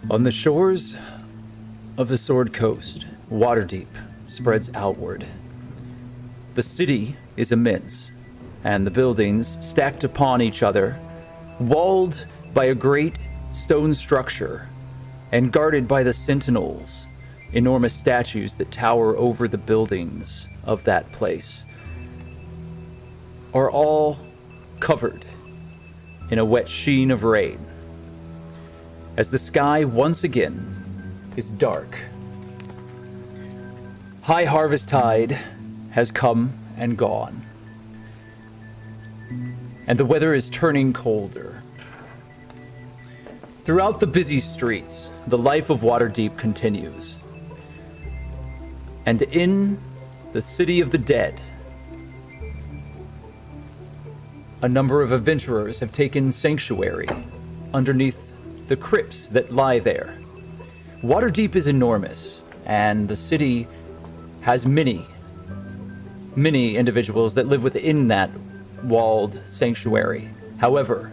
On the shores of the Sword Coast, Waterdeep spreads outward. The city is immense, and the buildings stacked upon each other, walled by a great stone structure, and guarded by the sentinels, enormous statues that tower over the buildings of that place, are all covered in a wet sheen of rain, as the sky once again is dark. High harvest tide has come and gone, and the weather is turning colder. Throughout the busy streets, the life of Waterdeep continues. And in the City of the Dead, a number of adventurers have taken sanctuary underneath the crypts that lie there. Waterdeep is enormous, and the city has many individuals that live within that walled sanctuary. However,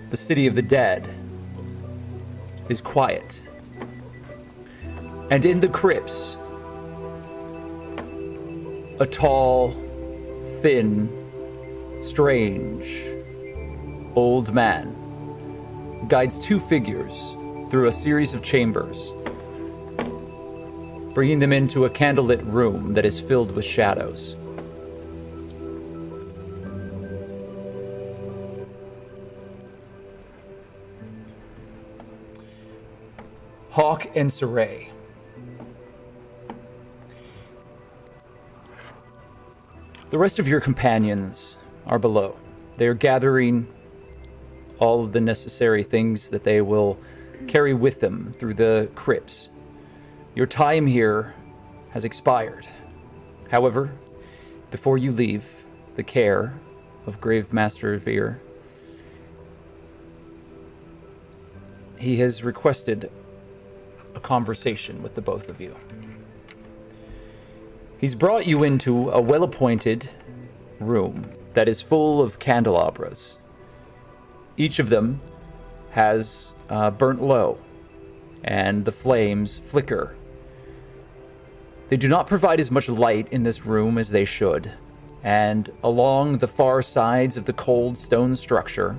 the City of the Dead is quiet. And in the crypts, a tall, thin, strange, old man guides two figures through a series of chambers, bringing them into a candlelit room that is filled with shadows. Hawk and Saray. The rest of your companions are below. They are gathering all of the necessary things that they will carry with them through the crypts. Your time here has expired. However, before you leave the care of Grave Master Veer, he has requested a conversation with the both of you. He's brought you into a well-appointed room that is full of candelabras. Each of them has burnt low, and the flames flicker. They do not provide as much light in this room as they should, and along the far sides of the cold stone structure,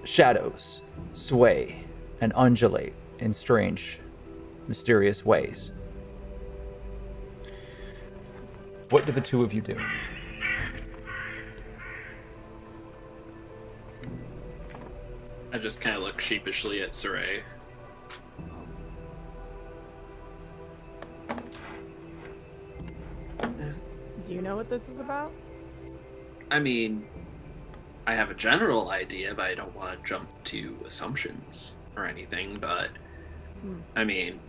shadows sway and undulate in strange, mysterious ways. What do the two of you do? I just kind of look sheepishly at Saray. Do you know what this is about? I mean, I have a general idea, but I don't want to jump to assumptions or anything. But I mean,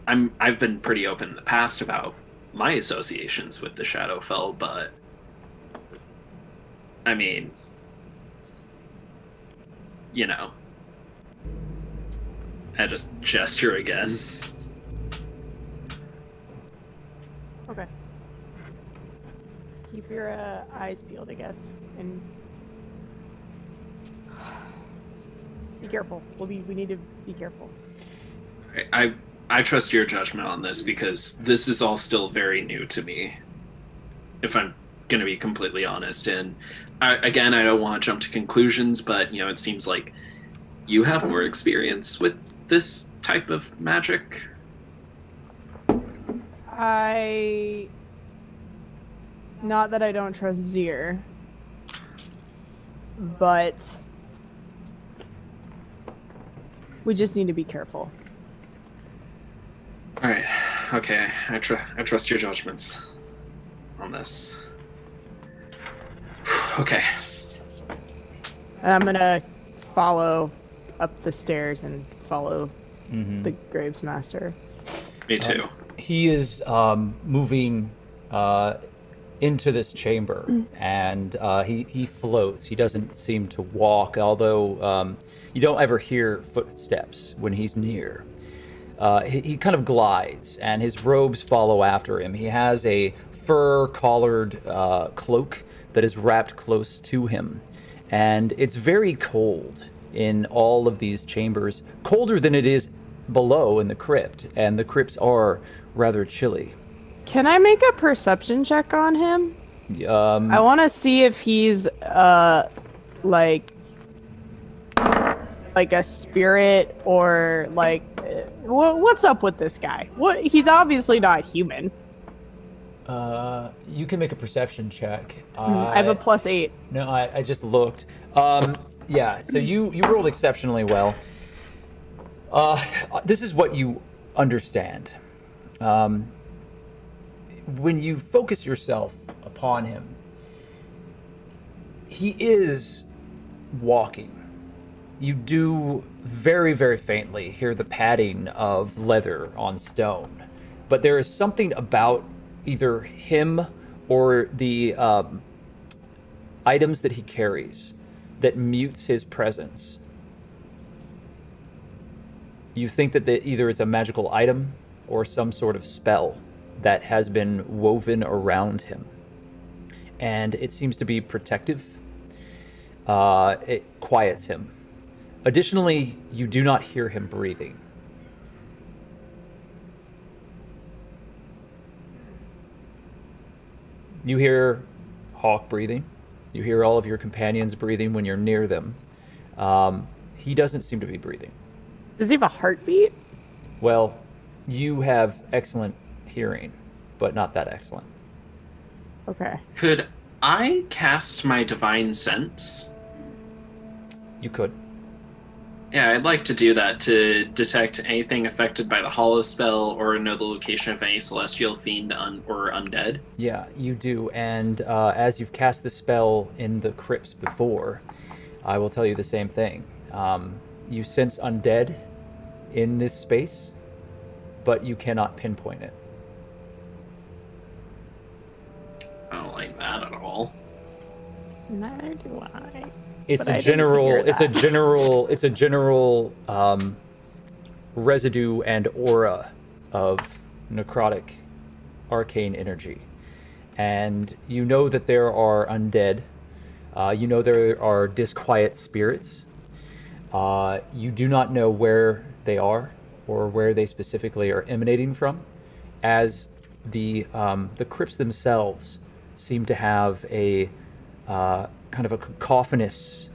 I've been pretty open in the past about my associations with the Shadowfell, but I mean, you know, I just gesture again. Okay. Keep your eyes peeled, I guess, and be careful. We need to be careful. I trust your judgment on this because this is all still very new to me, if I'm going to be completely honest. And I don't want to jump to conclusions, but it seems like you have more experience with this type of magic. Not that I don't trust Zir, but we just need to be careful. All right. Okay. I trust your judgments on this. Okay. And I'm gonna follow up the stairs and follow the Graves Master. Me too. He is moving into this chamber, and he floats. He doesn't seem to walk, although you don't ever hear footsteps when he's near. He kind of glides, and his robes follow after him. He has a fur-collared cloak that is wrapped close to him, and it's very cold in all of these chambers, colder than it is below in the crypt, and the crypts are rather chilly. Can I make a perception check on him? I want to see if he's like a spirit or like what's up with this guy? He's obviously not human. You can make a perception check. I have a +8. No, I just looked. Yeah, so you rolled exceptionally well. This is what you understand. When you focus yourself upon him, he is walking. You do very, very faintly hear the padding of leather on stone, but there is something about either him or the items that he carries that mutes his presence. You think that either it's a magical item or some sort of spell that has been woven around him. And it seems to be protective. It quiets him. Additionally, you do not hear him breathing. You hear Hawk breathing. You hear all of your companions breathing when you're near them. He doesn't seem to be breathing. Does he have a heartbeat? Well, you have excellent hearing, but not that excellent. Okay. Could I cast my divine sense? You could. Yeah, I'd like to do that to detect anything affected by the hollow spell or know the location of any celestial fiend or undead. Yeah, you do. And as you've cast the spell in the crypts before, I will tell you the same thing. You sense undead in this space, but you cannot pinpoint it. I don't like that at all. Neither do I. It's a general residue and aura of necrotic arcane energy. And you know that there are undead. You know there are disquiet spirits. You do not know where they are or where they specifically are emanating from, as the crypts themselves seem to have a kind of a cacophonous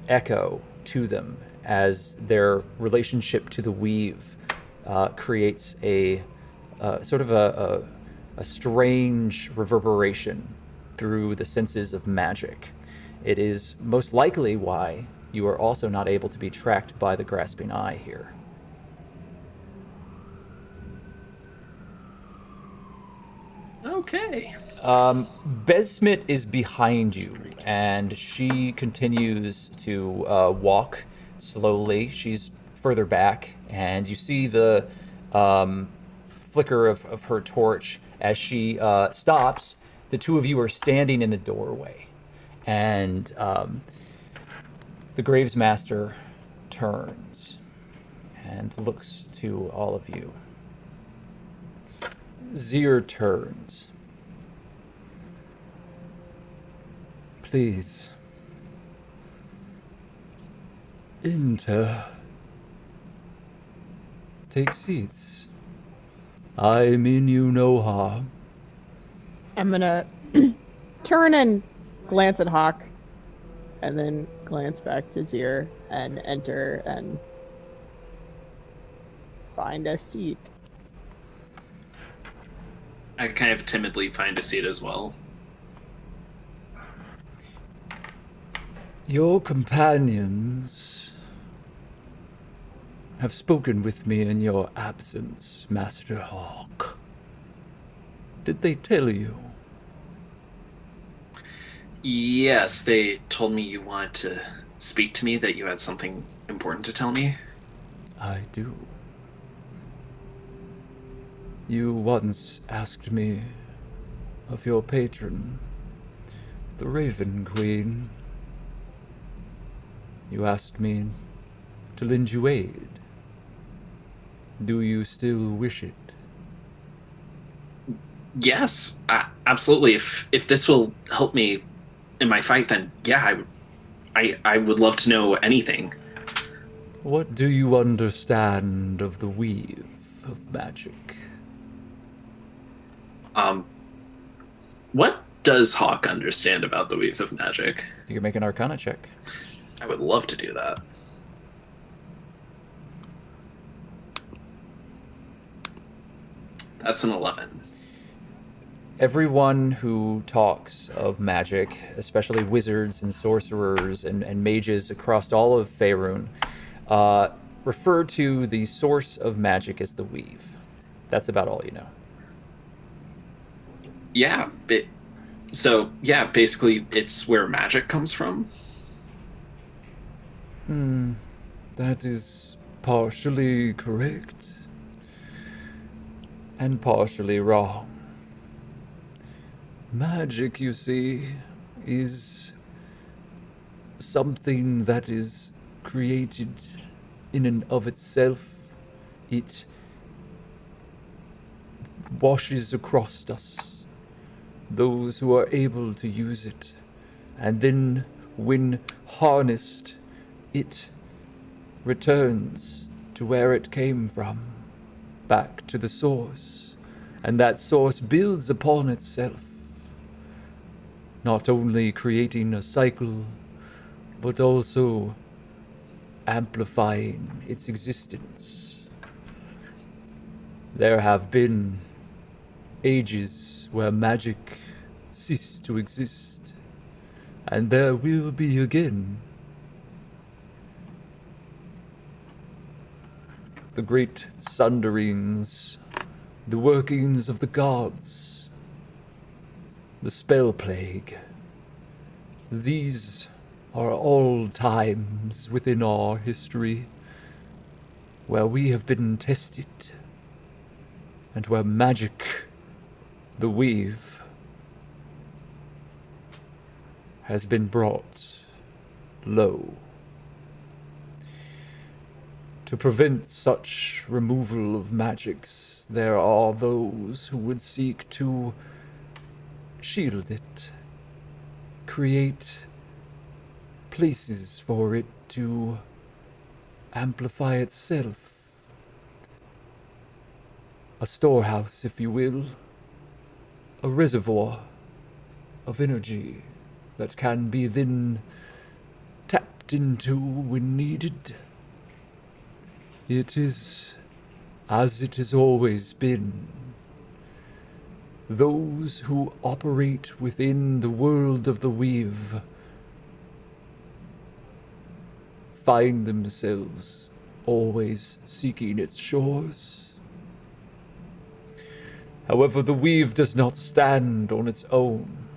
echo to them, as their relationship to the weave creates a sort of a strange reverberation through the senses of magic. It is most likely why you are also not able to be tracked by the grasping eye here. Okay. Besmit is behind you, and she continues to walk slowly. She's further back, and you see the flicker of her torch as she stops. The two of you are standing in the doorway, and the Graves Master turns and looks to all of you. Zir turns. Please. Enter. Take seats. I mean you no harm. I'm gonna turn and glance at Hawk, and then glance back to Zir and enter and find a seat. I kind of timidly find a seat as well. Your companions have spoken with me in your absence, Master Hawk. Did they tell you? Yes, they told me you wanted to speak to me, that you had something important to tell me. I do. You once asked me of your patron, the Raven Queen. You asked me to lend you aid. Do you still wish it? Yes, absolutely. If this will help me in my fight, then yeah, I would love to know anything. What do you understand of the weave of magic? What does Hawk understand about the Weave of Magic? You can make an Arcana check. I would love to do that. That's an 11. Everyone who talks of magic, especially wizards and sorcerers and mages across all of Faerun, refer to the source of magic as the weave. That's about all you know. Yeah, basically it's where magic comes from. That is partially correct and partially wrong. Magic, you see, is something that is created in and of itself. It washes across us, those who are able to use it, and then when harnessed, it returns to where it came from, back to the source, and that source builds upon itself, not only creating a cycle, but also amplifying its existence. There have been ages where magic ceased to exist, and there will be again. The great sunderings, the workings of the gods, the spell plague. These are all times within our history where we have been tested, and where magic, the weave, has been brought low. To prevent such removal of magics, there are those who would seek to shield it, create places for it to amplify itself. A storehouse, if you will, a reservoir of energy that can be then tapped into when needed. It is as it has always been. Those who operate within the world of the weave find themselves always seeking its shores. However, the weave does not stand on its own.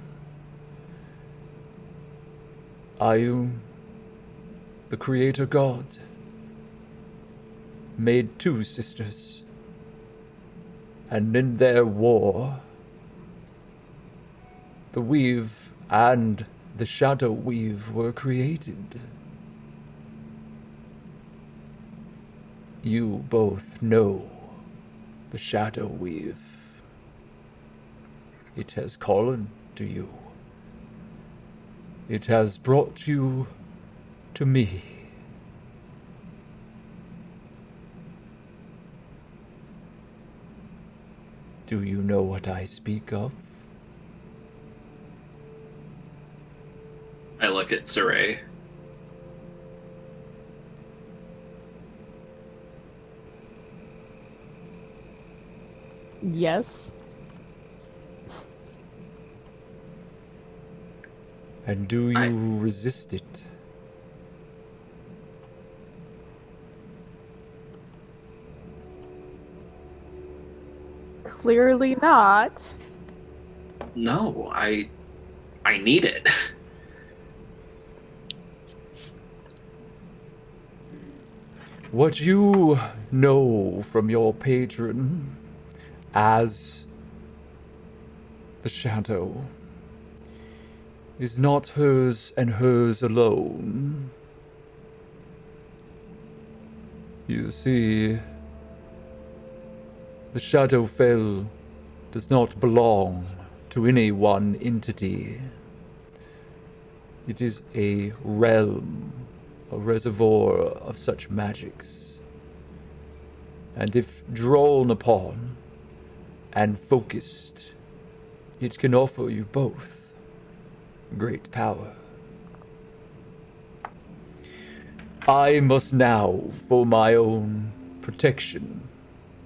Ayum, the creator god, made two sisters, and in their war, the weave and the shadow weave were created. You both know the shadow weave. It has callen to you. It has brought you to me. Do you know what I speak of? I look at Saray. Yes. And do you resist it? Clearly not. No, I need it. What you know from your patron as the shadow is not hers and hers alone. You see, the Shadowfell does not belong to any one entity. It is a realm, a reservoir of such magics. And if drawn upon and focused, it can offer you both great power. I must now, for my own protection,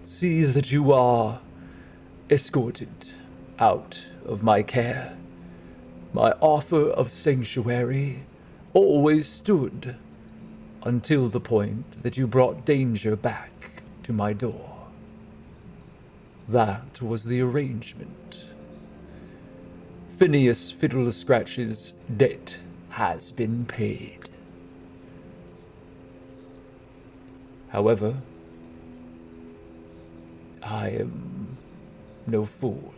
see that you are escorted out of my care. My offer of sanctuary always stood until the point that you brought danger back to my door. That was the arrangement. Phineas Fiddle-Scratch's debt has been paid. However, I am no fool.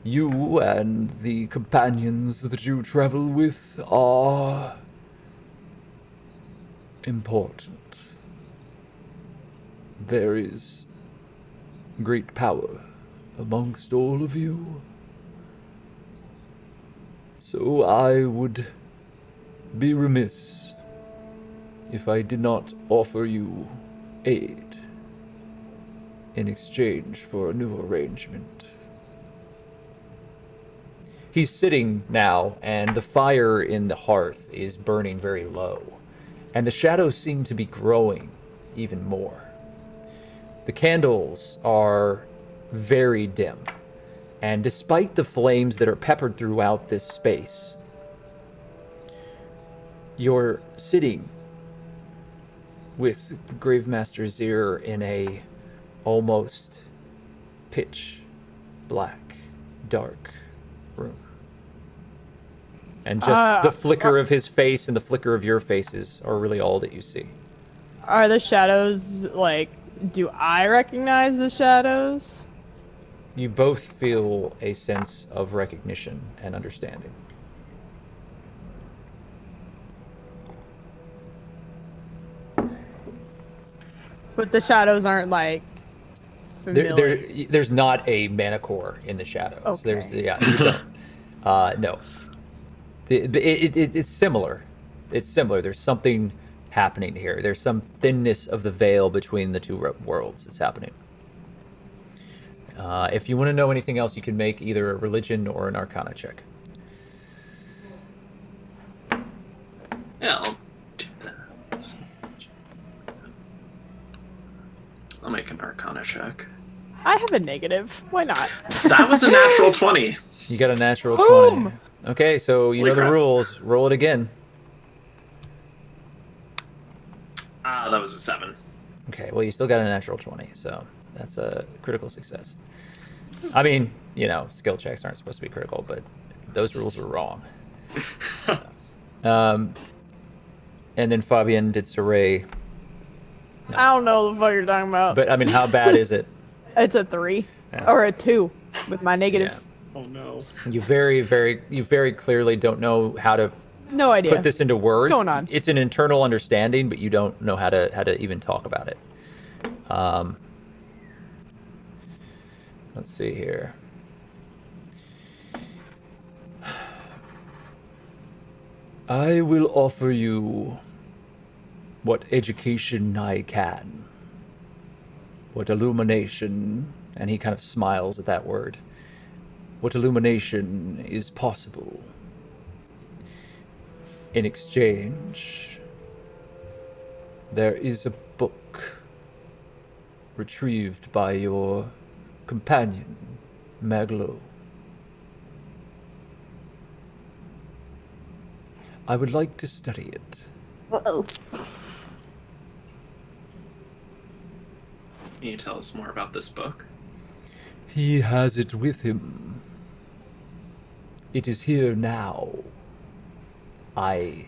You and the companions that you travel with are important. There is great power amongst all of you. So I would be remiss if I did not offer you aid in exchange for a new arrangement. He's sitting now, and the fire in the hearth is burning very low, and the shadows seem to be growing even more. The candles are very dim, and despite the flames that are peppered throughout this space, you're sitting with Gravemaster Zir in a almost pitch black, dark room. And just the flicker of his face and the flicker of your faces are really all that you see. Are the shadows, like, do I recognize the shadows? You both feel a sense of recognition and understanding. But the shadows aren't, like, familiar. There's not a manicore in the shadows. Okay. You don't. No. It's similar. It's similar. There's something happening here. There's some thinness of the veil between the two worlds that's happening. If you want to know anything else, you can make either a religion or an arcana check. Yeah, I'll do that. I'll make an arcana check. I have a negative. Why not? That was a natural 20. You got a natural Boom! 20. Okay, so you know the crap. rules. Roll it again. That was a 7. Okay, well, you still got a natural 20, so that's a critical success. I mean, skill checks aren't supposed to be critical, but those rules are wrong. And then Fabian did Saray. No. I don't know what the fuck you're talking about. But, I mean, how bad is it? It's a 3. Yeah. Or a 2 with my negative. Yeah. Oh no. You very clearly don't know how to No idea. put this into words. What's going on? It's an internal understanding, but you don't know how to even talk about it. Let's see here. I will offer you what education I can. What illumination, and he kind of smiles at that word. What illumination is possible. In exchange, there is a book retrieved by your companion, Maglo. I would like to study it. Uh-oh. Can you tell us more about this book? He has it with him. It is here now. I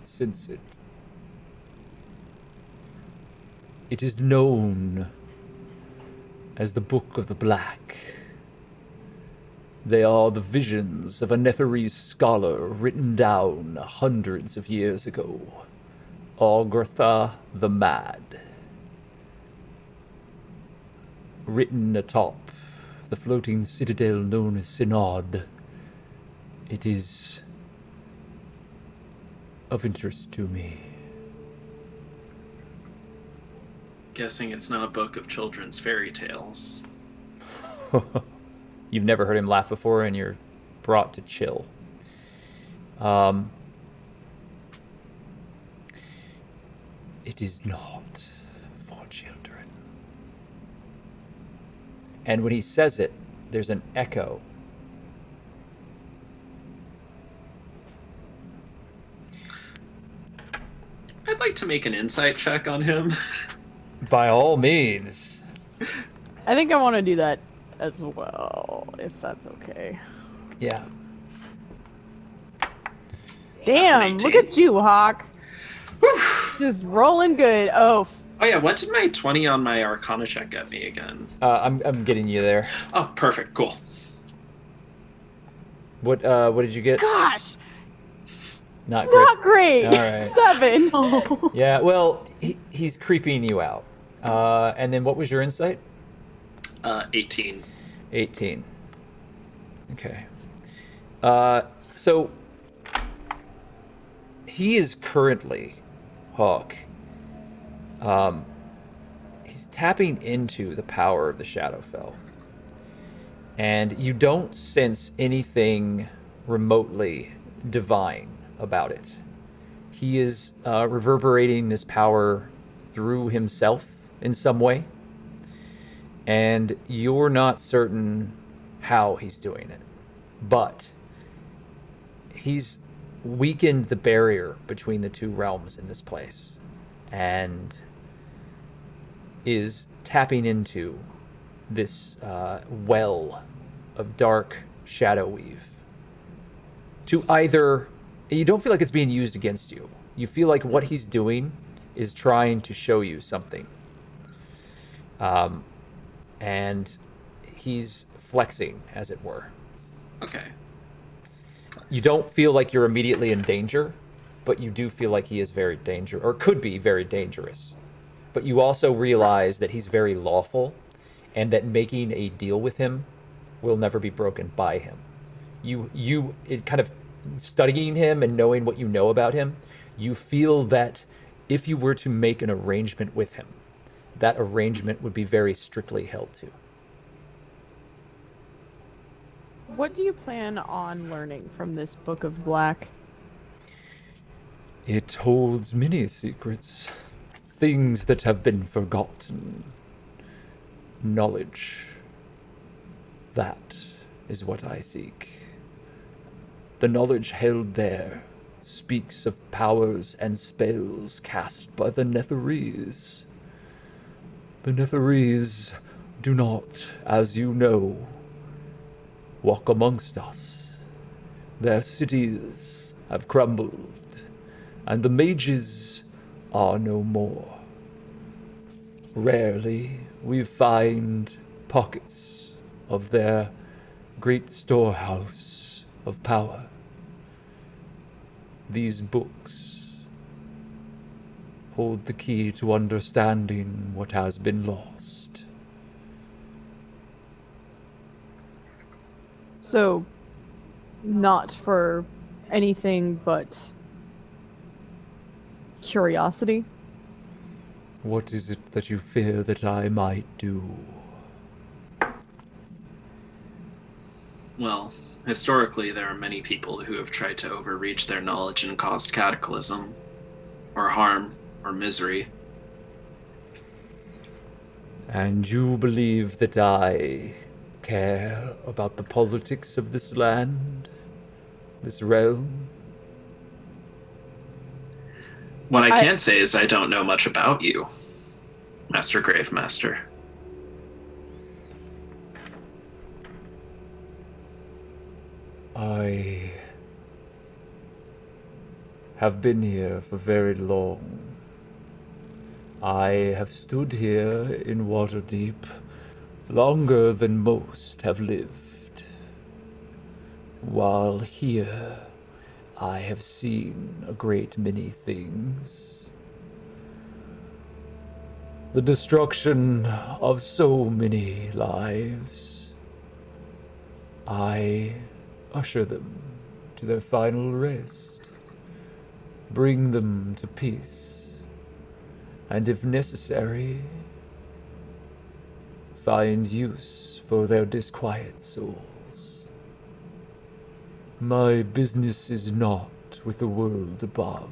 sense it. It is known as the Book of the Black. They are the visions of a Netherese scholar written down hundreds of years ago. Algortha the Mad. Written atop the floating citadel known as Synod. It is of interest to me. Guessing it's not a book of children's fairy tales. You've never heard him laugh before, and you're brought to chill. It is not for children. And when he says it, there's an echo. I'd like to make an insight check on him. By all means. I think I want to do that as well, if that's okay. Yeah. Damn, look 18. at you, Hawk. Just rolling good. Oh, Oh yeah, what did my 20 on my Arcana check get me again? I'm getting you there. Oh, perfect, cool. What did you get? gosh, Not great. not great. All right. 7. Oh. Yeah, well, he's creeping you out. And then what was your insight? 18. 18. Okay. So he is currently, Hawk, he's tapping into the power of the Shadowfell. And you don't sense anything remotely divine about it. He is reverberating this power through himself in some way. And you're not certain how he's doing it. But he's weakened the barrier between the two realms in this place. And is tapping into this well of dark shadow weave. To either... You don't feel like it's being used against you. You feel like what he's doing is trying to show you something. And he's flexing, as it were. Okay. You don't feel like you're immediately in danger, but you do feel like he is very dangerous, or could be very dangerous. But you also realize that he's very lawful, and that making a deal with him will never be broken by him. It kind of studying him and knowing what you know about him, you feel that if you were to make an arrangement with him, that arrangement would be very strictly held to. What do you plan on learning from this Book of Black? It holds many secrets, things that have been forgotten, knowledge. That is what I seek. The knowledge held there, speaks of powers and spells cast by the Netherese. The Netherese do not, as you know, walk amongst us. Their cities have crumbled, and the mages are no more. Rarely we find pockets of their great storehouse of power. These books hold the key to understanding what has been lost. So, not for anything but curiosity? What is it that you fear that I might do? Well, historically, there are many people who have tried to overreach their knowledge and caused cataclysm, or harm, or misery. And you believe that I care about the politics of this land? This realm? What I can say is I don't know much about you, Master Gravemaster. I have been here for very long. I have stood here in Waterdeep longer than most have lived. While here, I have seen a great many things. The destruction of so many lives. I usher them to their final rest, bring them to peace, and if necessary, find use for their disquiet souls. My business is not with the world above.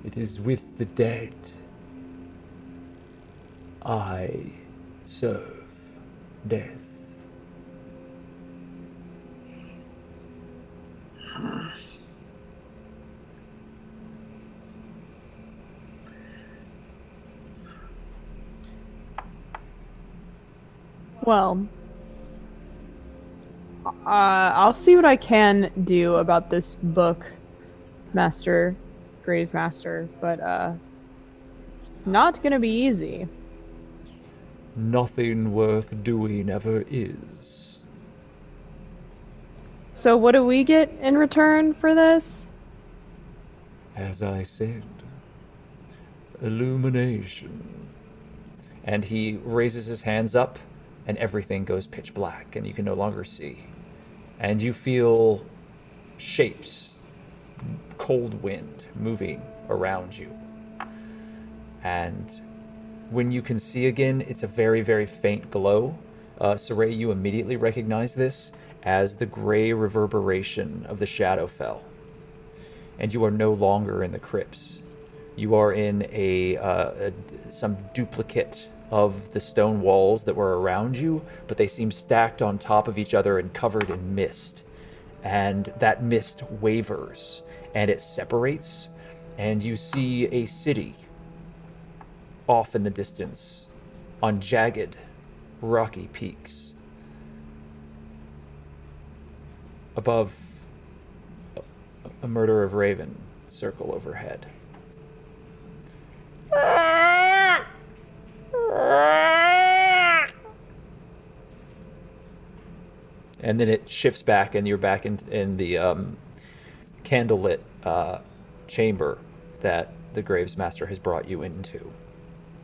It is with the dead. I serve death. Well, I'll see what I can do about this book, Master Gravemaster, but it's not gonna be easy. Nothing worth doing ever is. So what do we get in return for this? As I said, illumination. And he raises his hands up, and everything goes pitch black, and you can no longer see. And you feel shapes, cold wind moving around you. And when you can see again, it's a very, very faint glow. Saray, you immediately recognize this as the gray reverberation of the Shadowfell. And you are no longer in the crypts. You are in some duplicate of the stone walls that were around you, but they seem stacked on top of each other and covered in mist. And that mist wavers, and it separates, and you see a city off in the distance on jagged, rocky peaks. Above, a murder of raven circle overhead. And then it shifts back, and you're back in the candlelit chamber that the Gravesmaster has brought you into.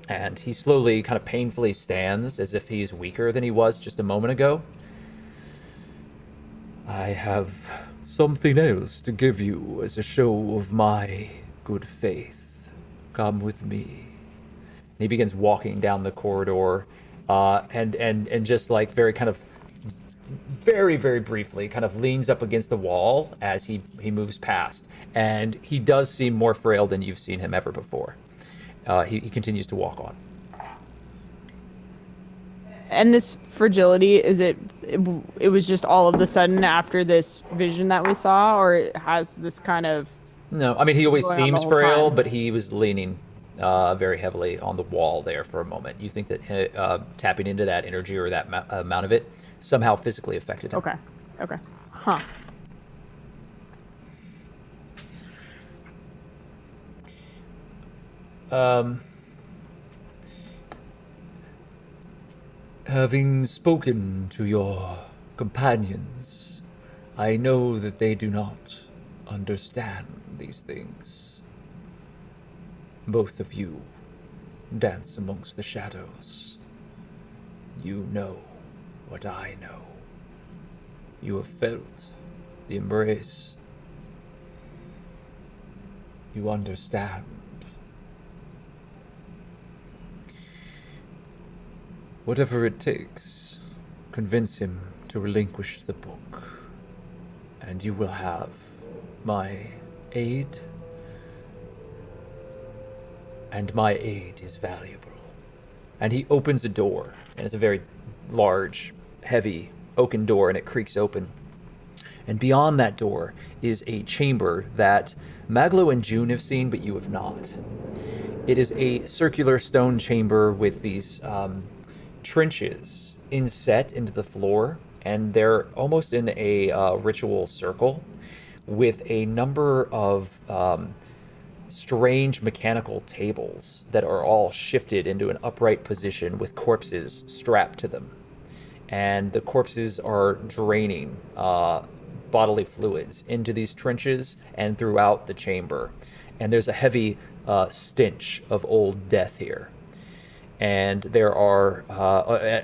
And he slowly, kind of painfully stands as if he's weaker than he was just a moment ago. I have something else to give you as a show of my good faith. Come with me. And he begins walking down the corridor, and just like very kind of, very, very briefly, kind of leans up against the wall as he moves past. And he does seem more frail than you've seen him ever before. He continues to walk on. And this fragility, it was just all of the sudden after this vision that we saw, or it has this kind of No, I mean, he always going on the seems whole frail, time? but he was leaning very heavily on the wall there for a moment. You think that tapping into that energy or that amount of it somehow physically affected him. Okay. Okay. Huh. Having spoken to your companions, I know that they do not understand these things. Both of you dance amongst the shadows. You know what I know. You have felt the embrace. You understand. Whatever it takes, convince him to relinquish the book, and you will have my aid, and my aid is valuable. And he opens a door, and it's a very large, heavy oaken door, and it creaks open. And beyond that door is a chamber that Maglo and June have seen, but you have not. It is a circular stone chamber with these trenches inset into the floor, and they're almost in a ritual circle with a number of strange mechanical tables that are all shifted into an upright position with corpses strapped to them. And the corpses are draining bodily fluids into these trenches and throughout the chamber. And there's a heavy stench of old death here. And there are,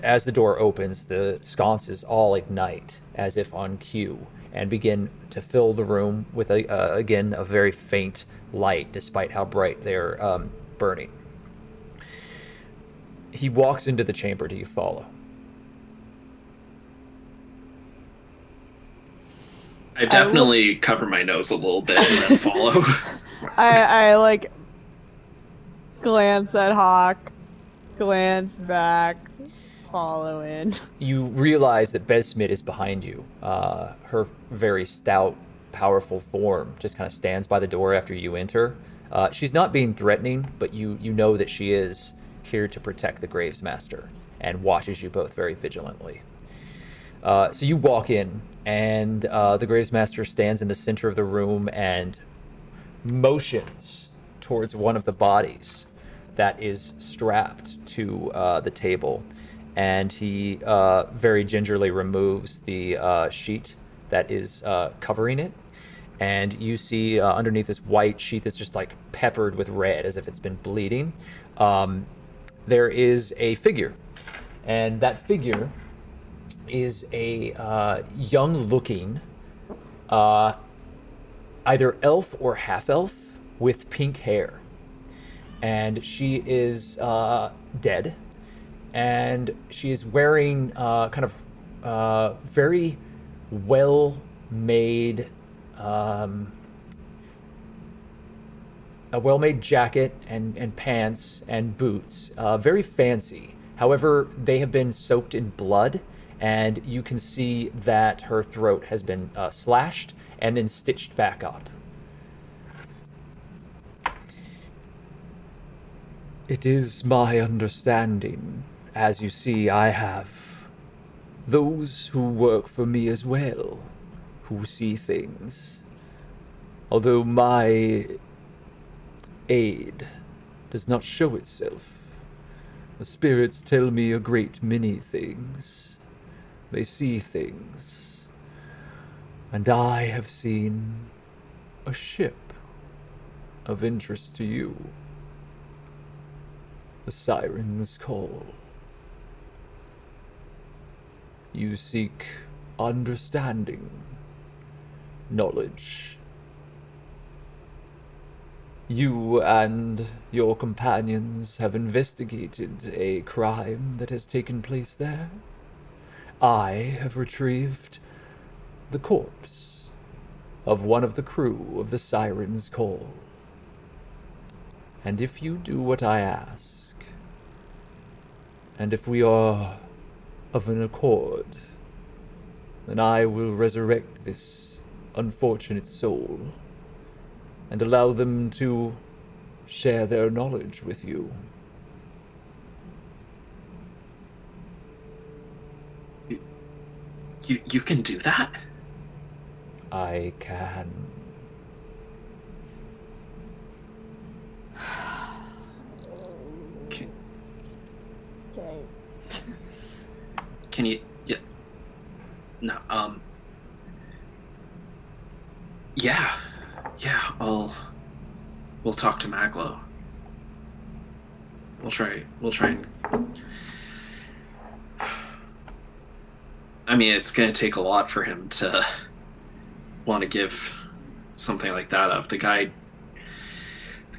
as the door opens, the sconces all ignite as if on cue and begin to fill the room with, again, a very faint light, despite how bright they're burning. He walks into the chamber. Do you follow? I definitely cover my nose a little bit and then follow. I like glance at Hawk, glance back, follow in. You realize that Besmit is behind you. Her very stout, powerful form just kind of stands by the door after you enter. She's not being threatening, but you know that she is here to protect the Graves Master and watches you both very vigilantly. So you walk in, and the Graves Master stands in the center of the room and motions towards one of the bodies that is strapped to the table. And he very gingerly removes the sheet that is covering it. And you see underneath this white sheet that's just like peppered with red as if it's been bleeding, there is a figure. And that figure is a young-looking, either elf or half-elf with pink hair. And she is dead. And she is wearing kind of very well-made, a well-made jacket and pants and boots, very fancy. However, they have been soaked in blood, and you can see that her throat has been slashed and then stitched back up. It is my understanding, as you see, I have those who work for me as well, who see things. Although my aid does not show itself, the spirits tell me a great many things. They see things. And I have seen a ship of interest to you. The Siren's Call. You seek understanding, knowledge. You and your companions have investigated a crime that has taken place there. I have retrieved the corpse of one of the crew of the Siren's Call. And if you do what I ask, and if we are of an accord, then I will resurrect this unfortunate soul and allow them to share their knowledge with you. You can do that? I can. Okay. Can you? Yeah. No. Yeah. Yeah. We'll talk to Maglo. We'll try and. I mean, it's gonna take a lot for him to want to give something like that up. The guy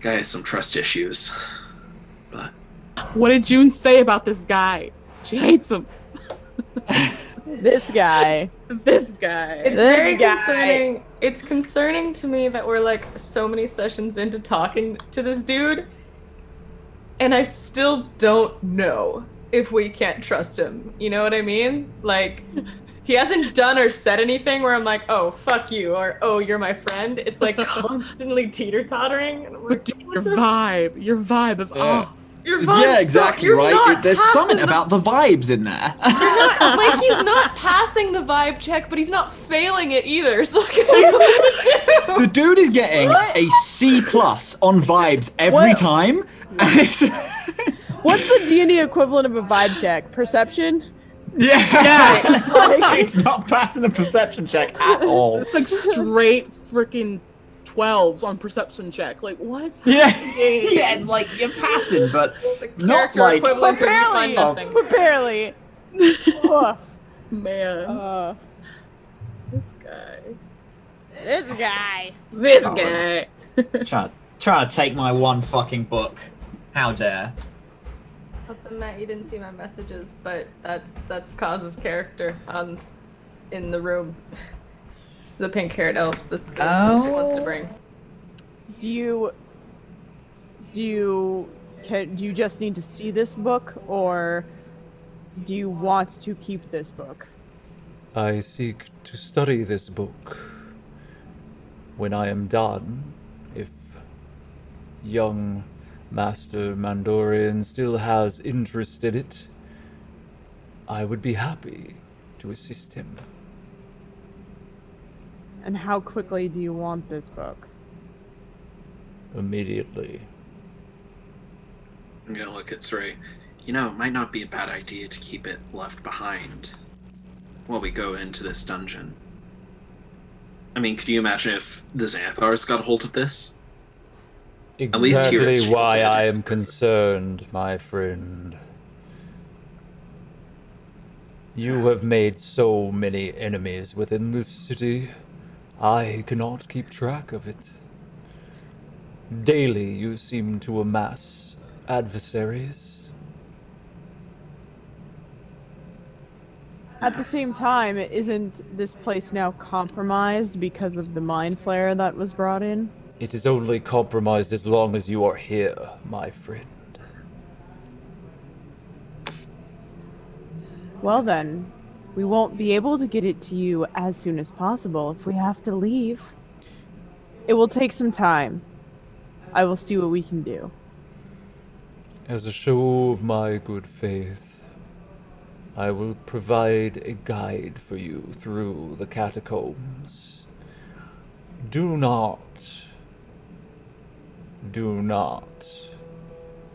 has some trust issues. But What did June say about this guy? She hates him. This guy. This guy. It's This very guy. concerning. It's concerning to me that we're like so many sessions into talking to this dude, and I still don't know if we can't trust him. You know what I mean? Like, he hasn't done or said anything where I'm like, oh, fuck you, or oh, you're my friend. It's like constantly teeter-tottering. And I'm like, But dude, your vibe is off. your vibe Yeah, sucks. exactly You're right. not There's passing something the- about the vibes in there. like, he's not passing the vibe check, but he's not failing it either. So like, what do? The dude is getting a C+ on vibes every What? time. And it's, What's the D&D equivalent of a vibe check? Perception? yeah. Like, It's not passing the perception check at all. It's like straight freaking 12s on perception check. Like, what? Yeah. Yeah, it's like you're passing, but not Character like. equivalent but of you find barely. nothing. But barely. Oof. Man. This guy. This guy. This Oh. guy. Try to take my one fucking book. How dare. Also, Matt, you didn't see my messages, but that's Kaz's character in the room. The pink-haired elf. That's the one she wants to bring. Do you just need to see this book, or do you want to keep this book? I seek to study this book. When I am done, if young Master Mandorian still has interest in it, I would be happy to assist him. And how quickly do you want this book? Immediately. I'm gonna look at Suri. You know, it might not be a bad idea to keep it left behind while we go into this dungeon. I mean, could you imagine if the Xanthars got a hold of this? least here it's Exactly why shielded. I am concerned, my friend. You have made so many enemies within this city, I cannot keep track of it. Daily you seem to amass adversaries. At the same time, isn't this place now compromised because of the mind flare that was brought in? It is only compromised as long as you are here, my friend. Well then, we won't be able to get it to you as soon as possible if we have to leave. It will take some time. I will see what we can do. As a show of my good faith, I will provide a guide for you through the catacombs. Do not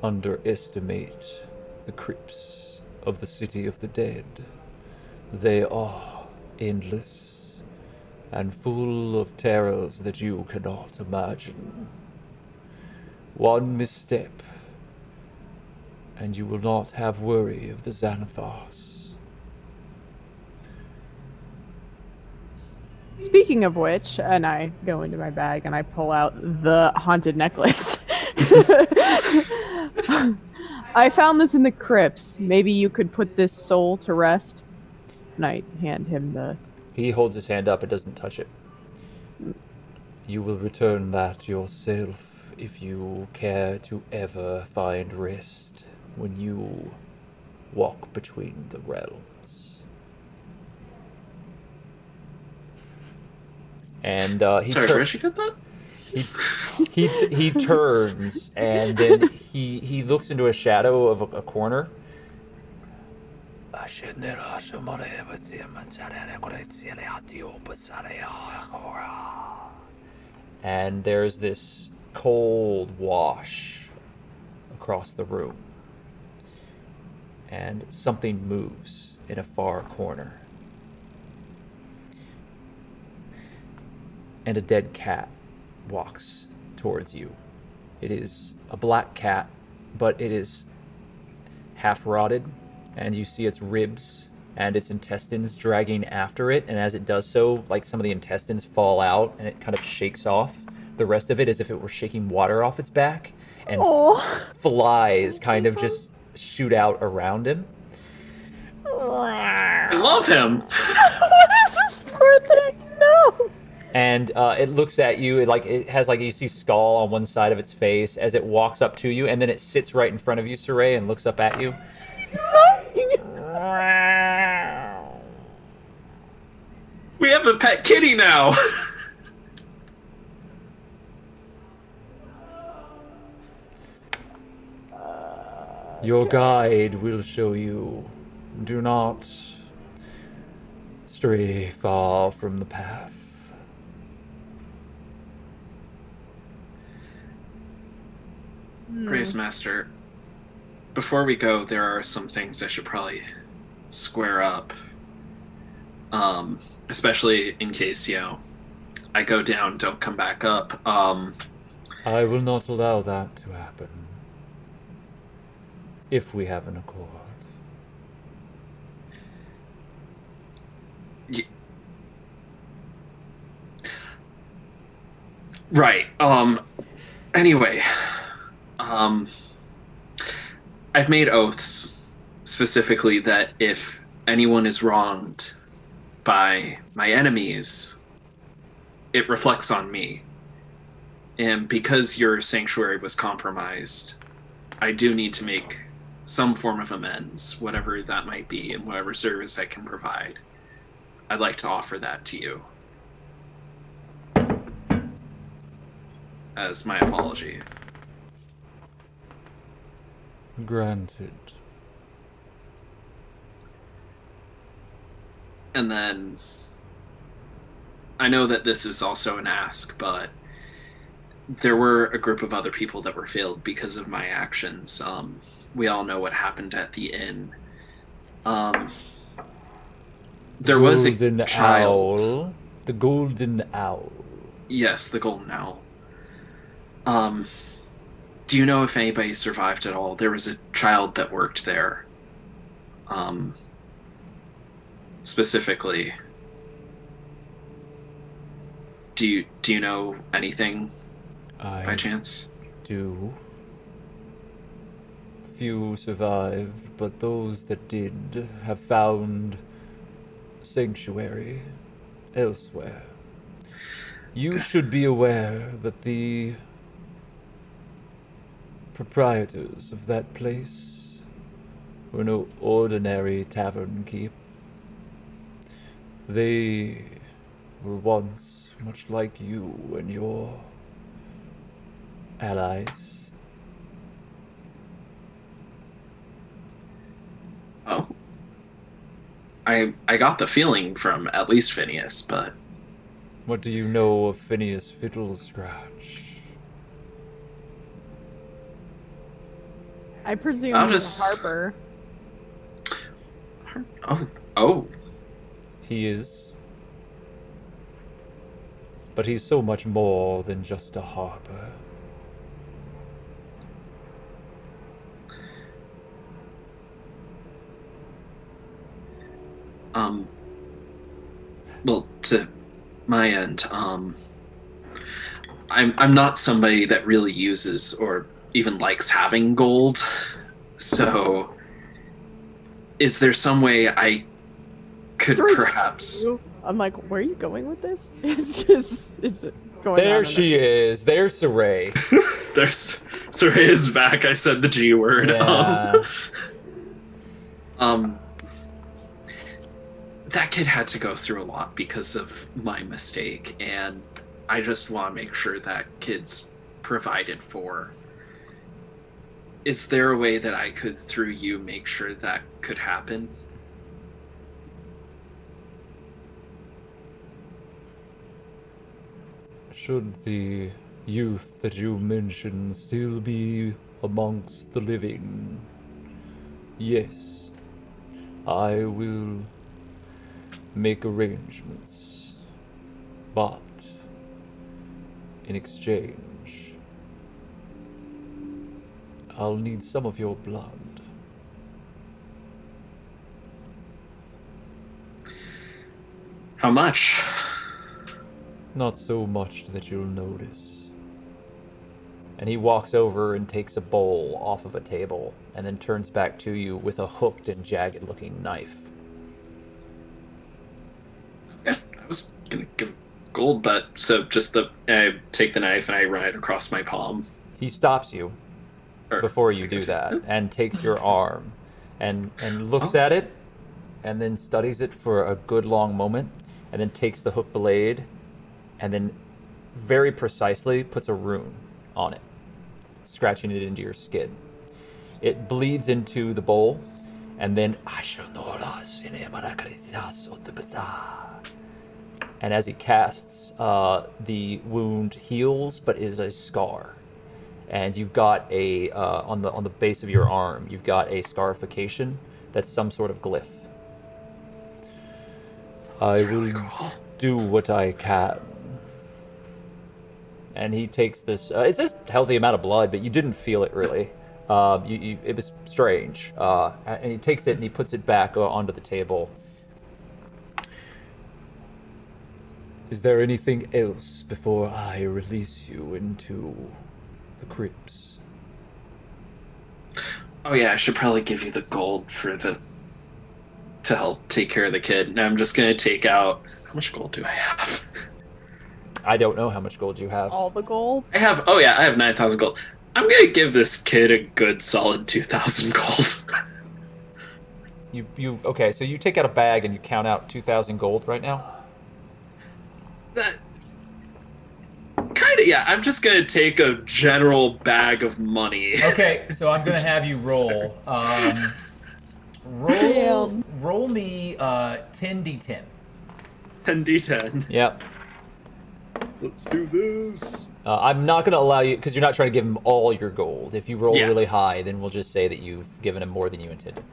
underestimate the crypts of the City of the Dead. They are endless and full of terrors that you cannot imagine. One misstep, and you will not have worry of the Xanathars. Speaking of which, and I go into my bag and I pull out the haunted necklace. I found this in the crypts. Maybe you could put this soul to rest. And I hand him the... He holds his hand up and doesn't touch it. You will return that yourself if you care to ever find rest when you walk between the realms. And Sorry, where'd you get that? he turns, and then he looks into a shadow of a corner. And there's this cold wash across the room. And something moves in a far corner. And a dead cat walks towards you. It is a black cat, but it is half rotted, and you see its ribs and its intestines dragging after it, and as it does so, like, some of the intestines fall out and it kind of shakes off the rest of it as if it were shaking water off its back, and flies kind of just shoot out around him. I love him. What is this poor thing? No. And it looks at you, it has, you see skull on one side of its face as it walks up to you, and then it sits right in front of you, Saray, and looks up at you. We have a pet kitty now. Your guide will show you. Do not stray far from the path. Grace Master, before we go, there are some things I should probably square up. Especially in case, I go down, don't come back up. I will not allow that to happen. If we have an accord. Right. Anyway, I've made oaths specifically that if anyone is wronged by my enemies, it reflects on me. And because your sanctuary was compromised, I do need to make some form of amends, whatever that might be, and whatever service I can provide. I'd like to offer that to you as my apology. Granted. And then I know that this is also an ask, but there were a group of other people that were failed because of my actions. We all know what happened at the inn. There was a child. Owl. The golden owl. Yes, the golden owl. Do you know if anybody survived at all? There was a child that worked there. Specifically. Do you know anything by chance? Do. Few survived, but those that did have found sanctuary elsewhere. You should be aware that the proprietors of that place were no ordinary tavern keep. They were once much like you and your allies. Oh. I got the feeling from at least Phineas, but... What do you know of Phineas Fiddlescratch? I presume I'll he's just- a harper. Oh. He is. But he's so much more than just a harper. Well, to my end, I'm not somebody that really uses or even likes having gold. So, is there some way I could Sorry, perhaps? I'm like, where are you going with this? Is it going on There in she is. There's Saray. There's Saray is back. I said the G word. Yeah. that kid had to go through a lot because of my mistake, and I just want to make sure that kid's provided for. Is there a way that I could, through you, make sure that could happen? Should the youth that you mentioned still be amongst the living, yes, I will make arrangements, but in exchange, I'll need some of your blood. How much? Not so much that you'll notice. And he walks over and takes a bowl off of a table, and then turns back to you with a hooked and jagged-looking knife. Yeah, I was gonna give gold, but so just I take the knife and I run it across my palm. He stops you before you do that, and takes your arm, and looks at it, and then studies it for a good long moment, and then takes the hook blade, and then very precisely puts a rune on it, scratching it into your skin. It bleeds into the bowl, and then and as he casts, the wound heals, but is a scar. And you've got a on the base of your arm, you've got a scarification that's some sort of glyph. I will do what I can. And he takes this. It's a healthy amount of blood, but you didn't feel it really. It was strange. And he takes it and he puts it back onto the table. Is there anything else before I release you into the crypts? Oh yeah, I should probably give you the gold to help take care of the kid. Now I'm just gonna take out. How much gold do I have? I don't know how much gold you have. All the gold? I have 9,000 gold. I'm gonna give this kid a good solid 2,000 gold. You okay? So you take out a bag and you count out 2,000 gold right now. That kind of, yeah. I'm just gonna take a general bag of money. Okay, so I'm gonna have you roll. Roll me 10d10. 10d10. Yep. Let's do this. I'm not gonna allow you because you're not trying to give him all your gold. If you roll Yeah. really high, then we'll just say that you've given him more than you intended.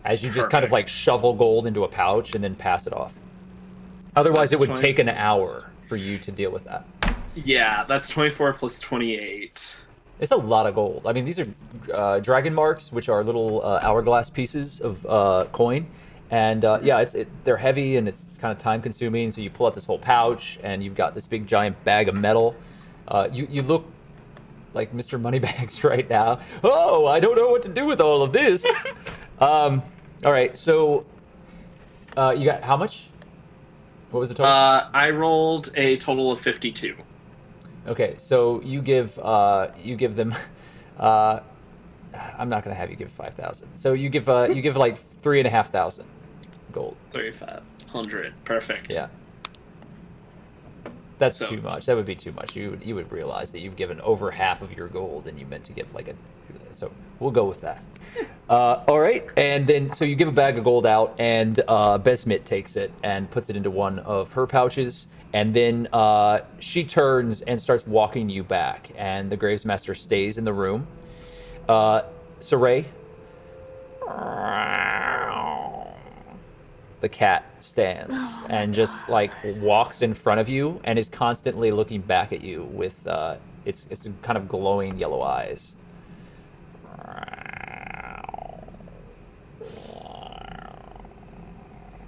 As you just kind of like shovel gold into a pouch and then pass it off. Otherwise, it would take an hour for you to deal with that. Yeah, that's 24 plus 28. It's a lot of gold. I mean, these are dragon marks, which are little hourglass pieces of coin. And yeah, they're heavy and it's kind of time consuming. So you pull out this whole pouch and you've got this big giant bag of metal. You look like Mr. Moneybags right now. Oh, I don't know what to do with all of this. All right, so you got how much? What was the total? I rolled a total of 52. Okay, so you give them. I'm not gonna have you give 5,000. So you give like 3,500 gold. 3,500. Perfect. Yeah. That's too much. That would be too much. You would realize that you've given over half of your gold, and you meant to give like a. So we'll go with that. All right, and then so you give a bag of gold out, and Besmit takes it and puts it into one of her pouches, and then she turns and starts walking you back, and the Gravesmaster stays in the room. Saray, the cat stands and just like walks in front of you and is constantly looking back at you with its kind of glowing yellow eyes.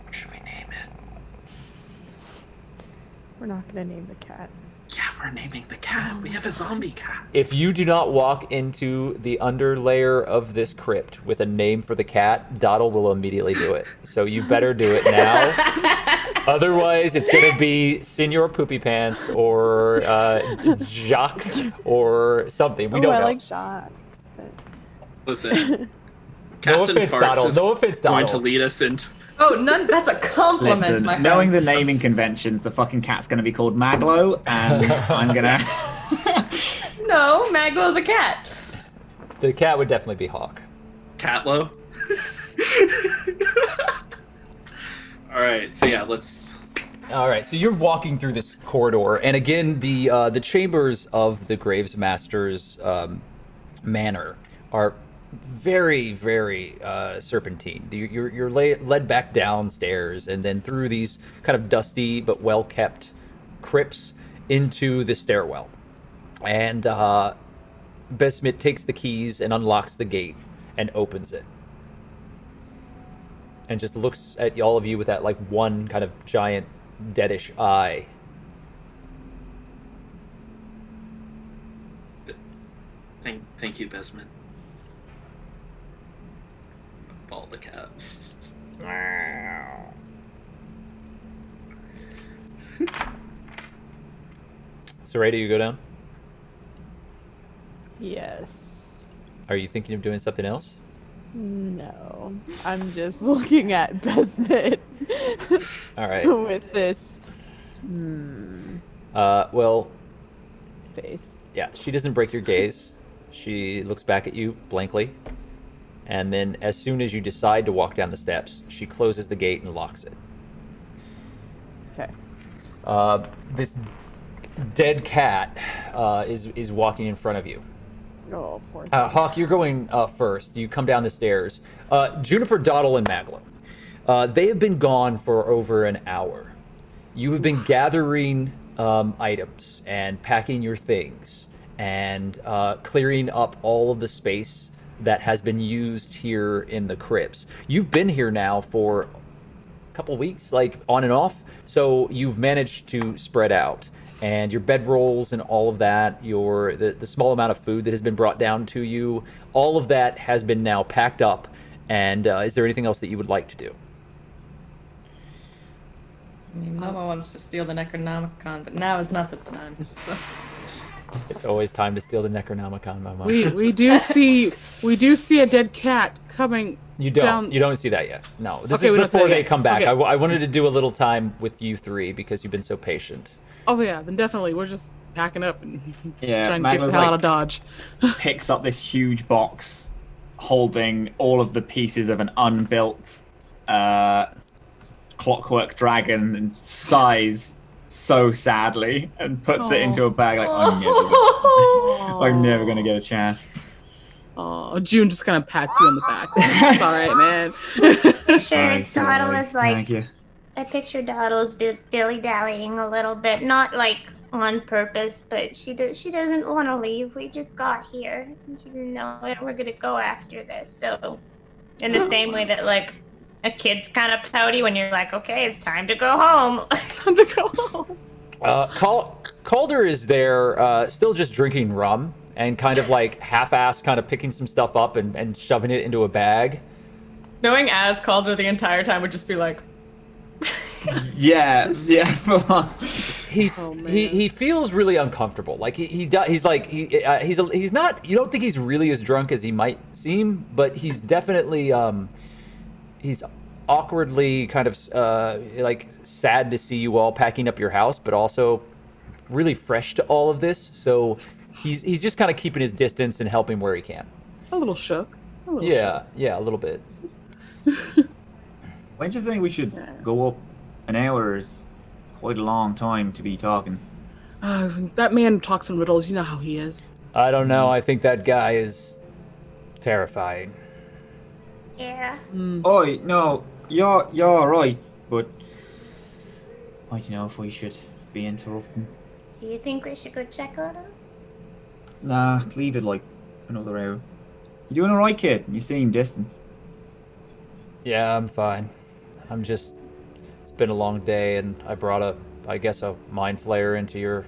What should we name it? We're not gonna name the cat. Yeah, we're naming the cat. We have a zombie cat. If you do not walk into the underlayer of this crypt with a name for the cat, Doddle will immediately do it. So you better do it now. Otherwise, it's going to be Senor Poopy Pants or Jacques or something. We don't know. I like Jacques. Listen, No Captain offense, Farts Doddle. is No offense, going Doddle. to lead us into. Oh, none. That's a compliment, Listen, my friend. knowing the naming conventions, the fucking cat's gonna be called Maglo, and I'm gonna. No, Maglo the cat. The cat would definitely be Hawk. Catlo. All right, so yeah, let's. All right, so you're walking through this corridor, and again, the chambers of the Graves Master's manor are very, very serpentine. You're led back downstairs, and then through these kind of dusty but well-kept crypts into the stairwell. And Besmit takes the keys and unlocks the gate and opens it. And just looks at all of you with that, like, one kind of giant, deadish eye. Thank you, Besman. Follow the cat. So, Ray, do you go down? Yes. Are you thinking of doing something else? No. I'm just looking at Besmit. All right. With this Well, face. yeah, she doesn't break your gaze. She looks back at you blankly. And then as soon as you decide to walk down the steps, she closes the gate and locks it. Okay. This dead cat is walking in front of you. Oh, poor thing. Hawk, you're going first. You come down the stairs. Juniper, Dottle, and Maglo. They have been gone for over an hour. You have been gathering items and packing your things and clearing up all of the space that has been used here in the crypts. You've been here now for a couple weeks, like on and off, so you've managed to spread out. And your bedrolls and all of that, the small amount of food that has been brought down to you, all of that has been now packed up. And is there anything else that you would like to do? Mama wants to steal the Necronomicon, but now is not the time. So. It's always time to steal the Necronomicon, Mama. We do see a dead cat coming. You don't. Down... You don't see that yet. No. This Okay, is we don't see before that they yet. come back. Okay. I wanted to do a little time with you three because you've been so patient. Oh yeah, then definitely we're just packing up and Yeah, trying to get the Maglo's hell out like- of Dodge. Picks up this huge box holding all of the pieces of an unbuilt clockwork dragon and sighs so sadly and puts it into a bag like, I'm never gonna get a chance. Oh, June just kind of pats you on the back. It's all right, man. Sure, Dottle is like, Thank you. I picture Dottle's dilly-dallying a little bit, not like on purpose, but she doesn't want to leave. We just got here, and she didn't know where we're gonna go after this. So, in the same way that like a kid's kind of pouty when you're like, okay, it's time to go home. Time to go home. Calder is there, still just drinking rum and kind of like half-assed, kind of picking some stuff up and shoving it into a bag. Knowing as Calder the entire time would just be like, Yeah. He feels really uncomfortable. Like he's not. You don't think he's really as drunk as he might seem, but he's definitely he's awkwardly kind of like sad to see you all packing up your house, but also really fresh to all of this. So he's just kind of keeping his distance and helping where he can. A little shook. A little Yeah, a little bit. When do you think we should go up? An hour is quite a long time to be talking. That man talks in riddles. You know how he is. I don't know. I think that guy is terrifying. Yeah. Oh no, you're right, but I don't know if we should be interrupting. Do you think we should go check on him? Nah, leave it like another hour. You doing alright, kid? You seem distant. Yeah, I'm fine. It's been a long day, and I brought a mind flayer into your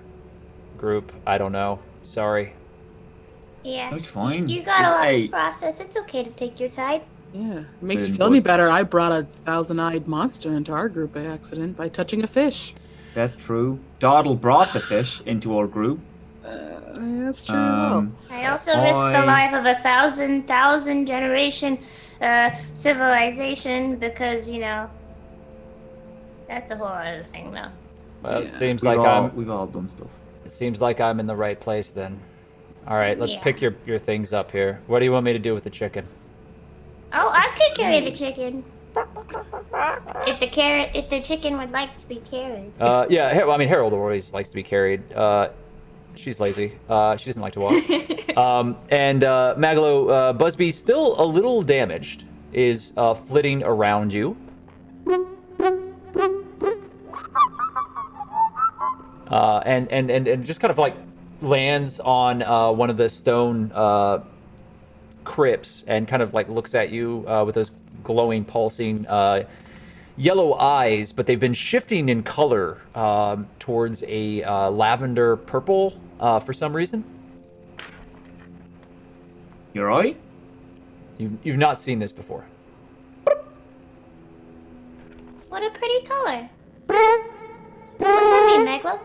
group. I don't know. Sorry. Yeah. That's fine. You got a lot Hey. to process. It's okay to take your time. Yeah. It makes you Then feel any what- better. I brought a 1,000-eyed monster into our group by accident by touching a fish. That's true. Doddle brought the fish into our group. That's true as well. I also risked the life of a thousand generation civilization because, you know, That's a whole other thing, though. Well, it Yeah. seems like We've all done stuff. It seems like I'm in the right place then. All right, let's Yeah. pick your things up here. What do you want me to do with the chicken? Oh, I could carry the chicken. If the chicken would like to be carried. Yeah. I mean, Harold always likes to be carried. She's lazy. She doesn't like to walk. And Magalo, Busby, still a little damaged, is flitting around you. And just kind of like lands on one of the stone crypts and kind of like looks at you with those glowing, pulsing yellow eyes, but they've been shifting in color towards a lavender purple for some reason. You alright? You've not seen this before. What a pretty color. What's that mean, Meglo?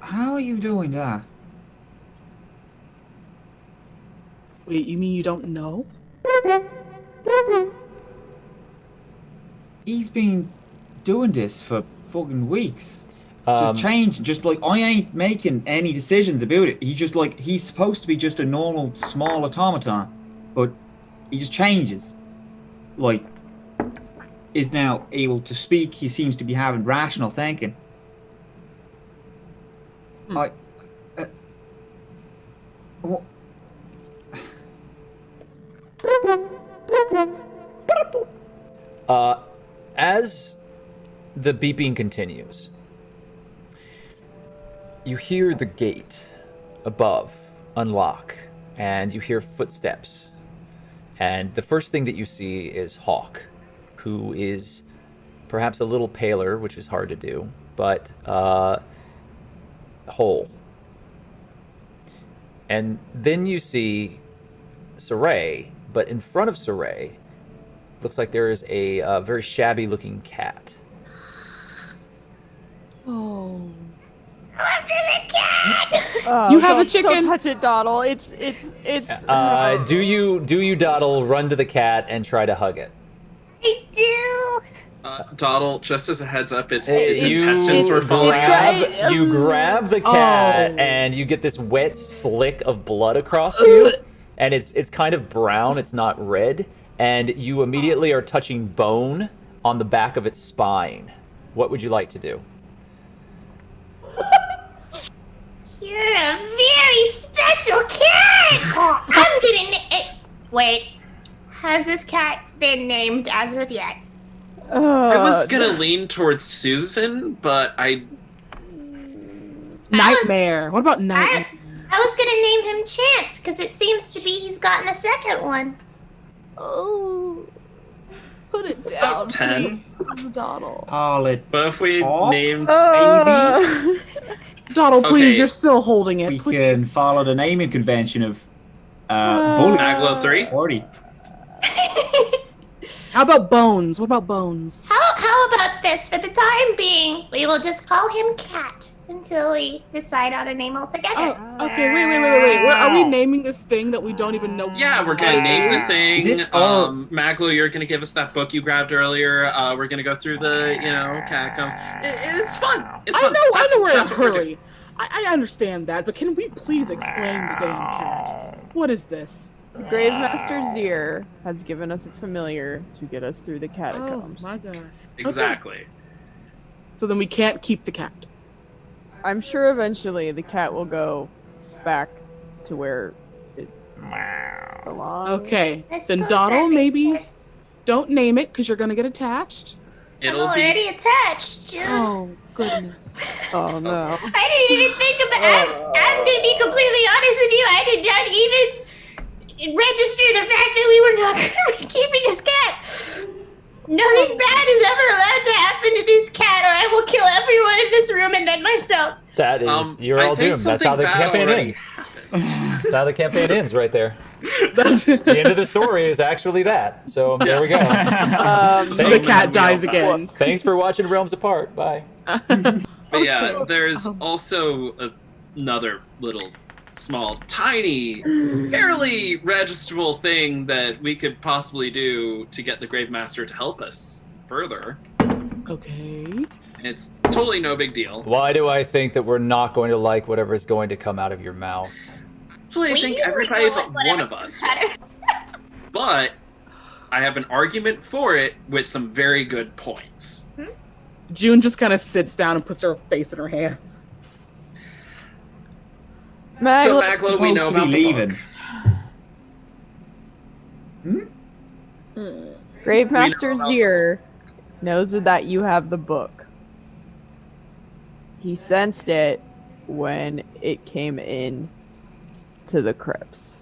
How are you doing that? Wait, you mean you don't know? He's been doing this for fucking weeks. Um, Just like, I ain't making any decisions about it. He's supposed to be just a normal, small automaton, but he just changes. Like, is now able to speak, he seems to be having rational thinking. What? As the beeping continues, you hear the gate above unlock, and you hear footsteps. And the first thing that you see is Hawk, who is perhaps a little paler, which is hard to do, but whole. And then you see Saray, but in front of Saray, looks like there is a very shabby-looking cat. Oh. Oh, You have a don't chicken. touch it, Doddle. It's. Do you, Doddle, run to the cat and try to hug it? I do. Doddle, just as a heads up, its You intestines were falling out. You grab the cat Oh. and you get this wet slick of blood across you, and it's kind of brown. It's not red, and you immediately are touching bone on the back of its spine. What would you like to do? You're a very special cat. I'm gonna. Wait. Has this cat been named as of yet? I was gonna lean towards Susan, but Nightmare. What about Nightmare? I was gonna name him Chance because it seems to be he's gotten a second one. Oh. Put it down, 10. please, Doddle. Call it. But if we Hawk? named Doddle, please, Okay. you're still holding it. We Please. can follow the naming convention of Bullet Maglo 3, 40. How about Bones? What about Bones? How about this? For the time being, we will just call him Cat until we decide on a name altogether. Oh, okay, wait. Are we naming this thing that we don't even know? yeah, we're gonna name the Is thing. this all- Maglo, you're gonna give us that book you grabbed earlier. We're gonna go through the, catacombs. It's fun. It's I fun. know we're in a That's what we're doing. hurry. I understand that, but can we please explain the damn cat? What is this? The Grave Master Zir has given us a familiar to get us through the Oh catacombs. my gosh. Exactly. So then we can't keep the cat. I'm sure eventually the cat will go back to where it belongs. Okay, I then suppose that Doddle, makes maybe sense. don't name it because you're gonna get attached. I'm It'll be. already attached, Jim. Oh goodness. Oh no. I didn't even think about. I'm gonna be completely honest with you. I did not even register the fact that we were not gonna be keeping this cat. Nothing bad is ever allowed to happen to this cat, or I will kill everyone in this room and then myself. That is, you're I all think doomed. That's how the something bad campaign already ends. happened. That's how the campaign ends, right there. That's The end of the story is actually that. So there we go. so the Thank cat you. dies again. Thanks for watching Realms Apart. Bye. But yeah, Okay. there's also another little small, tiny, barely registerable thing that we could possibly do to get the Grave Master to help us further. Okay. And it's totally no big deal. Why do I think that we're not going to like whatever is going to come out of your mouth? Actually, I We think usually everybody go but with one of whatever us. better. But I have an argument for it with some very good points. June just kind of sits down and puts her face in her hands. So, Maglo, Maglo, we know Supposed to be about the leaving. book. Gravemaster We know about Zier knows that you have the book. He sensed it when it came in to the crypts.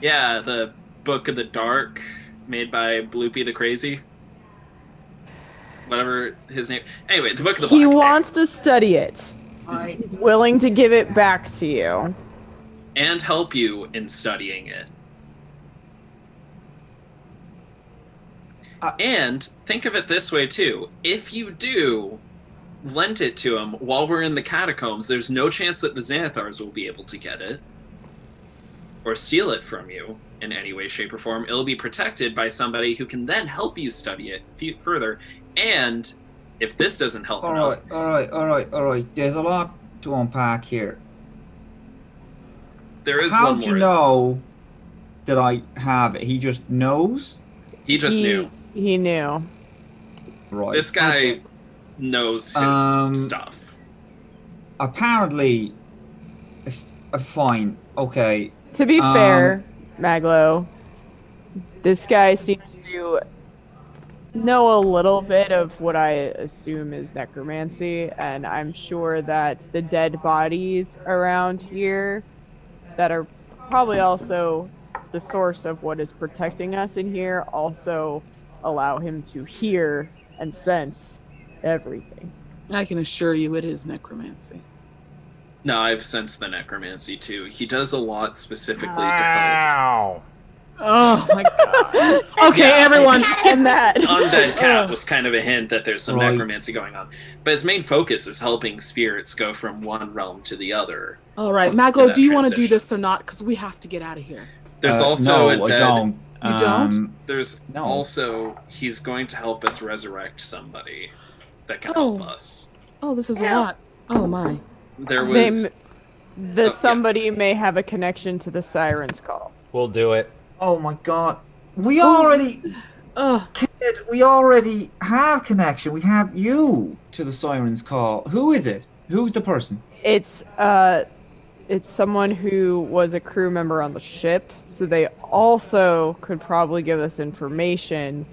Yeah, the Book of the Dark, made by Bloopy the Crazy. Whatever his name. Anyway, the Book of the Black. He wants to study it. He's willing to give it back to you. And help you in studying it. And think of it this way too. If you do lend it to him while we're in the catacombs, there's no chance that the Xanathars will be able to get it or steal it from you in any way, shape, or form. It'll be protected by somebody who can then help you study it further. And if this doesn't help enough, All right. There's a lot to unpack here. there is one How'd more. you know that I have it? He just knows? He just knew. He knew. Right. This guy okay. knows his stuff. Apparently, fine. Okay. To be fair, Maglo, this guy seems to know a little bit of what I assume is necromancy, and I'm sure that the dead bodies around here that are probably also the source of what is protecting us in here also allow him to hear and sense everything. I can assure you it is necromancy. No, I've sensed the necromancy too. He does a lot specifically to help. Ow. Oh my god. Okay, Yeah. everyone. And that Undead Cat was kind of a hint that there's some Right. necromancy going on. But his main focus is helping spirits go from one realm to the other. All right, in Maglo, that do you want to do transition. this or not? Because we have to get out of here. There's also no, a dead. I don't. You don't? There's No. also he's going to help us resurrect somebody that can help Oh. us. Oh, this is a Yeah. lot. Oh my. There They was the yes. somebody may have a connection to the siren's call. We'll do it. Oh my god. We already have connection. We have you to the siren's call. Who is it? Who's the person? It's someone who was a crew member on the ship, so they also could probably give us information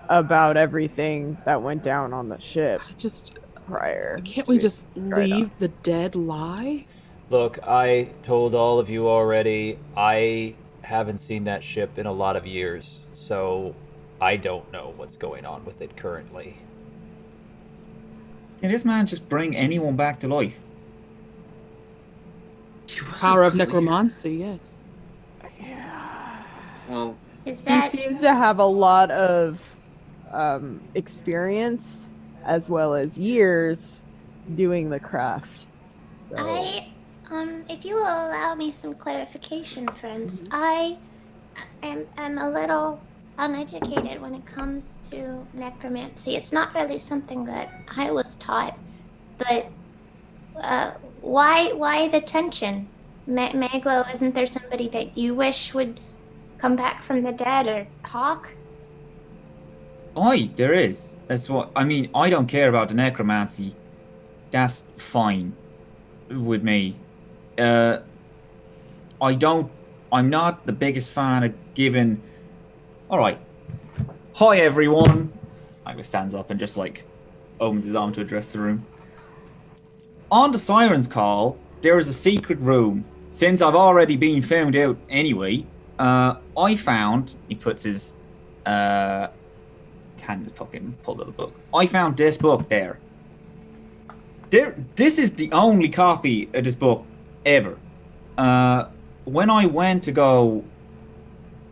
about everything that went down on the ship Just prior. can't to we it. just right leave the dead lie? Look, I told all of you already, I haven't seen that ship in a lot of years, so I don't know what's going on with it currently. Can this man just bring anyone back to life? he wasn't Power of clear. necromancy, yes. Well, Is He that seems to have a lot of experience as well as years doing the craft. So if you will allow me some clarification, friends, I am a little uneducated when it comes to necromancy. It's not really something that I was taught, but why the tension? Maglo, isn't there somebody that you wish would come back from the dead, or Hawk? Aye, there is. That's what I mean. I don't care about the necromancy. That's fine with me. I'm not the biggest fan of giving. All right. Hi everyone. Magma stands up and just like opens his arm to address the room. On the siren's call, there is a secret room. Since I've already been found out anyway, I found. He puts his hand in his pocket and pulls out the book. I found this book there. This is the only copy of this book ever. When I went to go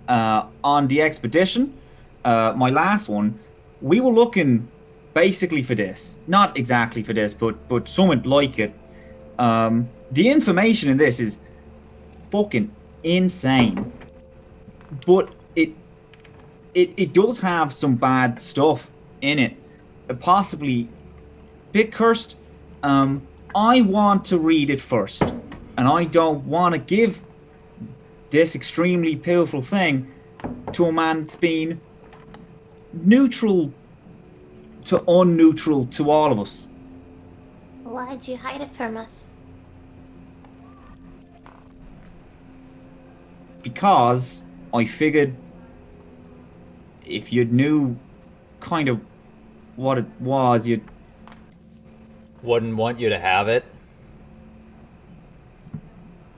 on the expedition, my last one, we were looking basically for this. Not exactly for this, but something like it. The information in this is fucking insane, but it does have some bad stuff in it, possibly bit cursed. I want to read it first, and I don't want to give this extremely powerful thing to a man that's been neutral to unneutral to all of us. Why'd you hide it from us? Because I figured if you knew kind of what it was, you'd... Wouldn't want you to have it.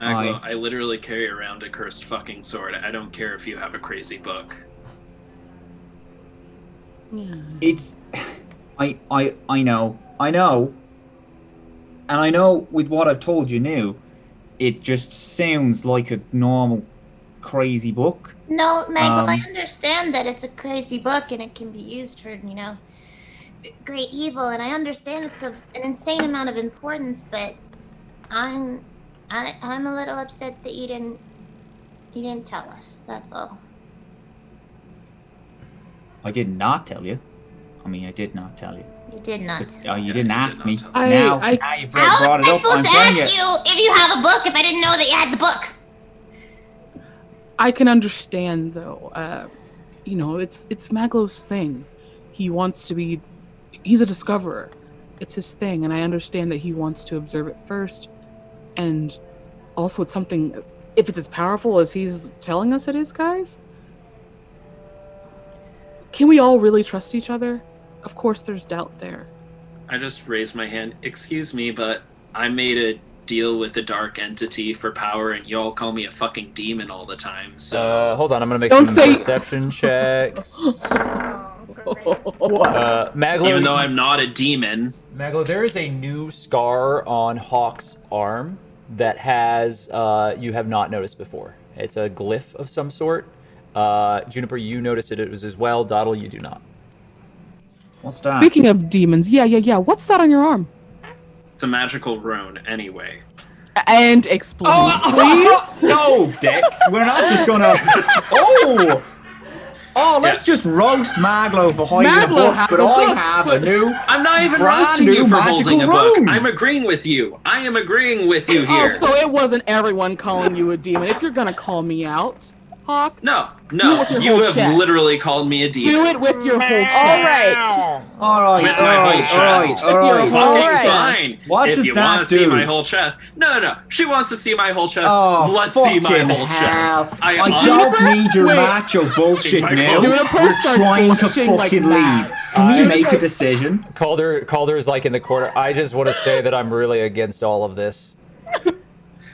Aglo, I literally carry around a cursed fucking sword. I don't care if you have a crazy book. It's... I know. And I know with what I've told you now, it just sounds like a normal crazy book. No, Maglo, I understand that it's a crazy book and it can be used for, great evil, and I understand it's an insane amount of importance, but I'm a little upset that you didn't tell us. That's all. I did not tell you. I did not tell you. You did not. But, you didn't ask me. I- Now you've How brought am it I up. supposed I'm to telling ask you. you if you have a book if I didn't know that you had the book? I can understand though. It's Maglo's thing. He wants to be. He's a discoverer. It's his thing, and I understand that he wants to observe it first. And also, it's something. If it's as powerful as he's telling us it is, guys, can we all really trust each other? Of course, there's doubt there. I just raised my hand. Excuse me, but I made a deal with the dark entity for power, and y'all call me a fucking demon all the time. So Hold on, I'm gonna make Don't some say- perception checks. Oh, Maglo, even though I'm not a demon, Maglo, there is a new scar on Hawk's arm that has you have not noticed before. It's a glyph of some sort. Juniper, you noticed it as well. Doddle, you do not. What's that? Speaking of demons, yeah. What's that on your arm? it's a magical rune anyway. And explain, please. No, Dick. We're not just gonna... let's just roast Maglo for hiding a Maglo book, has but a I book, have but- a new... I'm not even Brand roasting new you for magical holding a book. rune. I'm agreeing with you. I am agreeing with you Oh, here. so it wasn't everyone calling you a demon. If you're gonna call me out, Hawk, No, Do it with your you whole have chest. literally called me a demon. do it with your whole chest. All right. All right, With my whole chest. all right. With your Okay, whole fine. chest. What if does you that want to see do? my whole chest, no. She wants to see my whole chest. Oh, Let's see my fucking whole hell. chest. I don't need your Wait. macho bullshit My now. phone. Juniper We're starts trying to bullshitting like fucking mad. leave. Can we Juniper- make a decision? Calder is like in the corner. I just want to say that I'm really against all of this.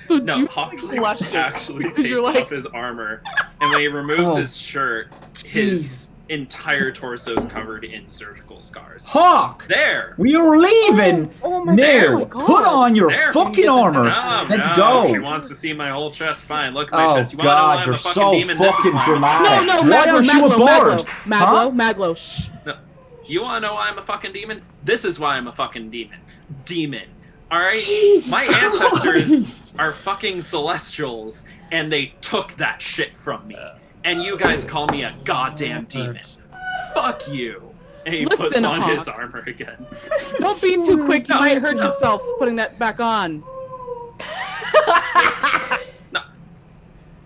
So No, you Hawk blushed actually because takes you're like, off his armor, and when he removes Oh. his shirt, his entire torso is covered in surgical scars. Hawk! There! We are leaving oh my now. God. Put on your There. fucking armor. No, Let's no, She go. wants to see my whole chest. Fine, look at my Oh chest. You want to know why God, I'm you're a fucking so demon? This is fucking why I'm a dramatic. no, Why aren't you aboard? Huh? Maglo, shh. No. You want to know why I'm a fucking demon? This is why I'm a fucking demon. Demon. Alright? Jesus My ancestors Christ. are fucking celestials, and they took that shit from me. And you guys call me a goddamn demon. Fuck you. And he puts Listen, on his Hawk. armor again. Don't be too quick. You No. might hurt yourself putting that back on. No.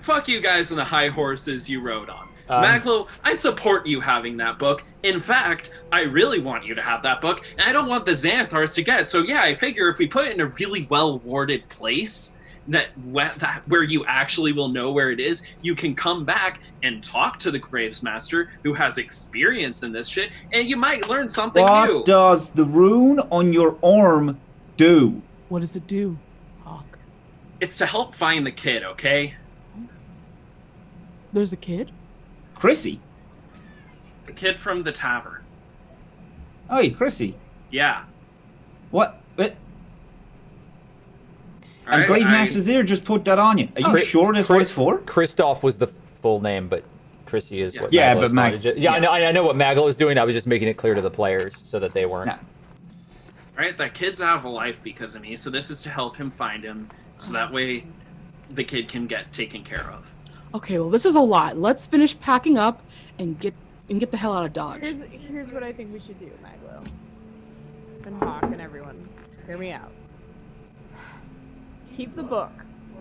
Fuck you guys and the high horses you rode on. Um, Maglo, I support you having that book. In fact, I really want you to have that book, and I don't want the Xanthars to get it. So yeah, I figure if we put it in a really well-warded place, that where you actually will know where it is, you can come back and talk to the Graves Master, who has experience in this shit, and you might learn something new. What does the rune on your arm do? What does it do, Hawk? It's to help find the kid, okay? There's a kid? Chrissy. The kid from the tavern. Hey, Chrissy. Yeah. What? And Alright, Grave Master Zir just put that on you. Are you Chri- sure that's what it's for? Christoph was the full name, but Chrissy is what Yeah, Maglo's but Mag- calling it. I know what Maglo is doing. I was just making it clear to the players so that they weren't. No. right? That kid's out of a life because of me, so this is to help him find him, so that way the kid can get taken care of. Okay, well, this is a lot. Let's finish packing up and get the hell out of Dodge. Here's what I think we should do, Maglo. And Hawk and everyone. Hear me out. Keep the book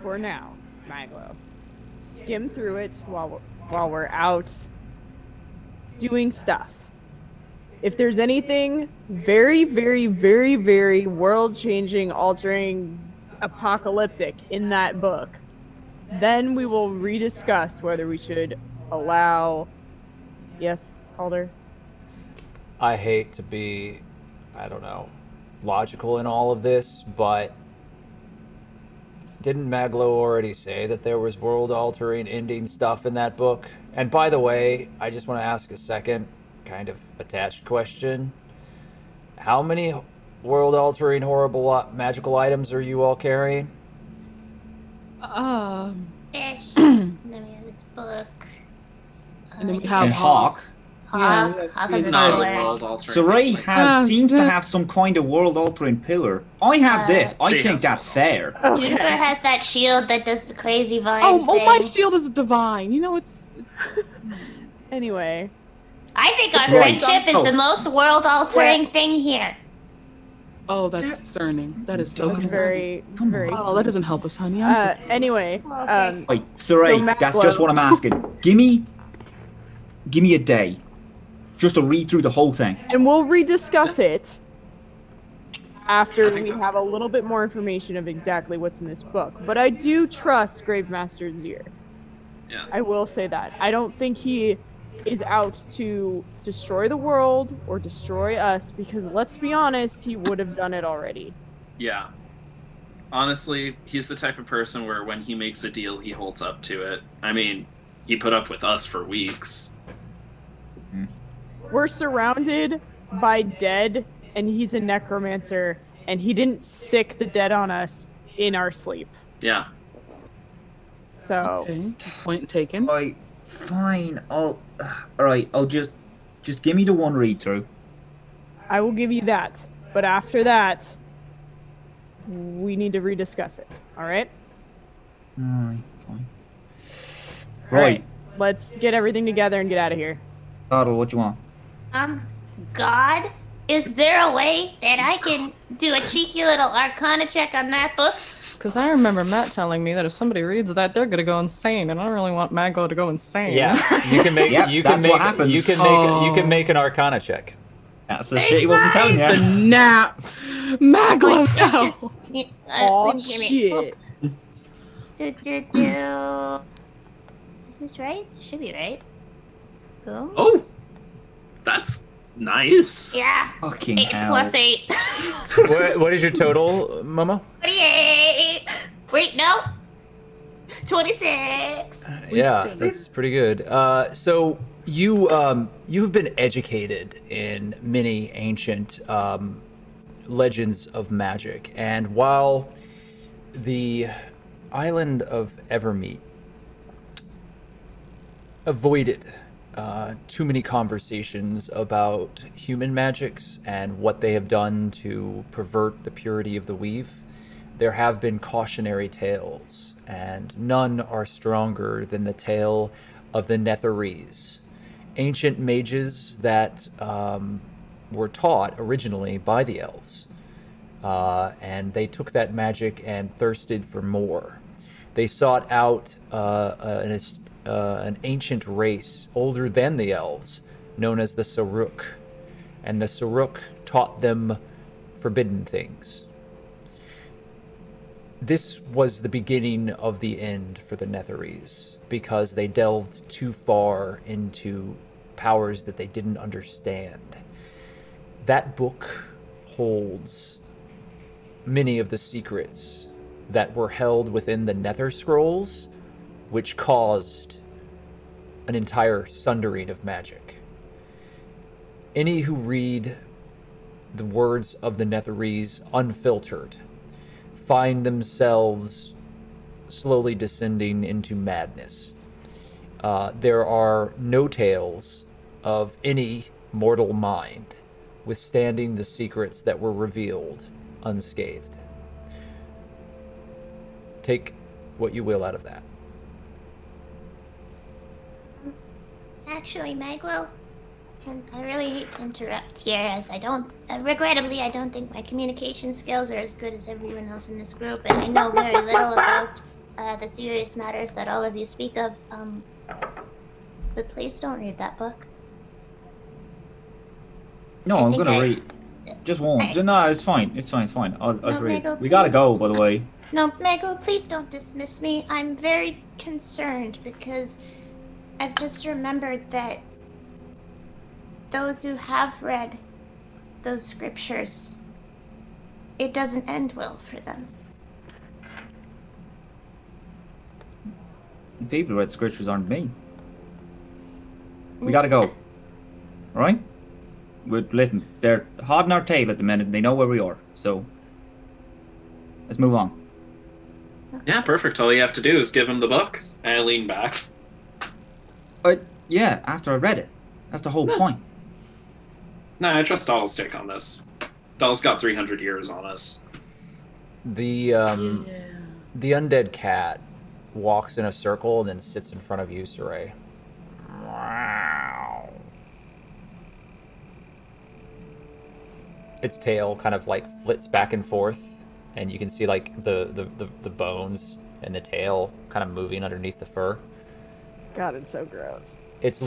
for now, Maglo. Skim through it while we're out doing stuff. If there's anything very, very, very, very world-changing, altering, apocalyptic in that book, then we will rediscuss whether we should allow... Yes, Calder? I hate to be, I don't know, logical in all of this, but didn't Maglo already say that there was world-altering, ending stuff in that book? And by the way, I just want to ask a second, kind of attached question. How many world-altering, horrible, magical items are you all carrying? Ish. Then we have this book. And then we have And Hawk. Hawk. Yeah, Hawk has a Not a sword. world-altering. Saray seems to the- have some kind of world-altering pillar. I have this. I She think has that's one. fair. Juniper has that shield that does the crazy vine Oh, thing. my shield is divine. You know, it's Anyway, I think our Right. friendship is Oh. the most world-altering thing here. oh, that's concerning. That is so it's concerning. very Oh, that doesn't help us, honey. I'm sorry. anyway, Okay. Right, Saray, So, that's Maglo- just what I'm asking. Give me a day, just to read through the whole thing. and we'll rediscuss it after I think we that's have a little bit more information of exactly what's in this book. But I do trust Gravemaster Zir. Yeah. I will say that. I don't think he is out to destroy the world or destroy us, because let's be honest, he would have done it already. Yeah. Honestly, he's the type of person where when he makes a deal, he holds up to it. I mean, he put up with us for weeks. We're surrounded by dead, and he's a necromancer, and he didn't sick the dead on us in our sleep. Yeah. So, Okay, point taken. Right, fine. All right. I'll just give me the one read through. I will give you that. But after that, we need to rediscuss it. All right? All right, fine. All Right, Let's get everything together and get out of here. Otto, what you want? God, is there a way that I can do a cheeky little Arcana check on that book? Because I remember Matt telling me that if somebody reads that, they're gonna go insane, and I don't really want Maglo to go insane. Yeah, you can make Yep, you can that's make what happens. you can make you can make an Arcana check. That's the shit he wasn't telling The you. nap. Maglo, It's no. just. Oh, give me- shit. Do. Is this right? This should be right. Boom. Oh, that's nice. Yeah. Fucking 8 hell. plus 8. What is your total, Momo? 28. Wait, no. 26. Yeah, that's pretty good. So you have been educated in many ancient legends of magic, and while the island of Evermeet avoided too many conversations about human magics and what they have done to pervert the purity of the weave, there have been cautionary tales, and none are stronger than the tale of the Netherese, ancient mages that were taught originally by the elves. And they took that magic and thirsted for more. They sought out an ancient race older than the elves, known as the Saruk. And the Saruk taught them forbidden things. This was the beginning of the end for the Netherese, because they delved too far into powers that they didn't understand. That book holds many of the secrets that were held within the Nether Scrolls, which caused an entire sundering of magic. Any who read the words of the Netherese unfiltered find themselves slowly descending into madness. There are no tales of any mortal mind withstanding the secrets that were revealed unscathed. Take what you will out of that. Actually, Maglo, and I really hate to interrupt here, as regrettably, I don't think my communication skills are as good as everyone else in this group, and I know very little about the serious matters that all of you speak of. But please don't read that book. No, I I'm think gonna read. Just one. No, it's fine. It's fine. I'll No, read. Mego, We gotta please. go, by the way. No, Maglo, please don't dismiss me. I'm very concerned because I've just remembered that those who have read those scriptures, it doesn't end well for them. The people who read scriptures aren't me. We gotta go. Alright? Listen, they're holding our tail at the minute. They know where we are. So, let's move on. Yeah, perfect. All you have to do is give him the book. I lean back. Yeah, after I read it. That's the whole point. No, I trust Doll's take on this. Doll's got 300 years on us. The undead cat walks in a circle and then sits in front of you, Saray. Wow. Its tail kind of like flits back and forth, and you can see like the bones and the tail kind of moving underneath the fur. God, it's so gross. It's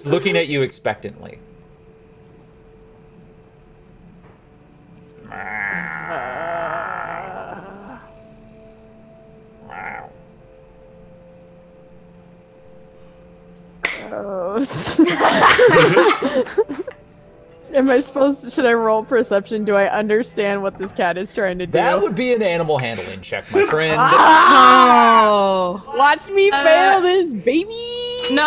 looking at you expectantly. Wow. Gross. Should I roll perception? Do I understand what this cat is trying to do? That would be an animal handling check, my friend. Oh. Watch me fail this, baby! No,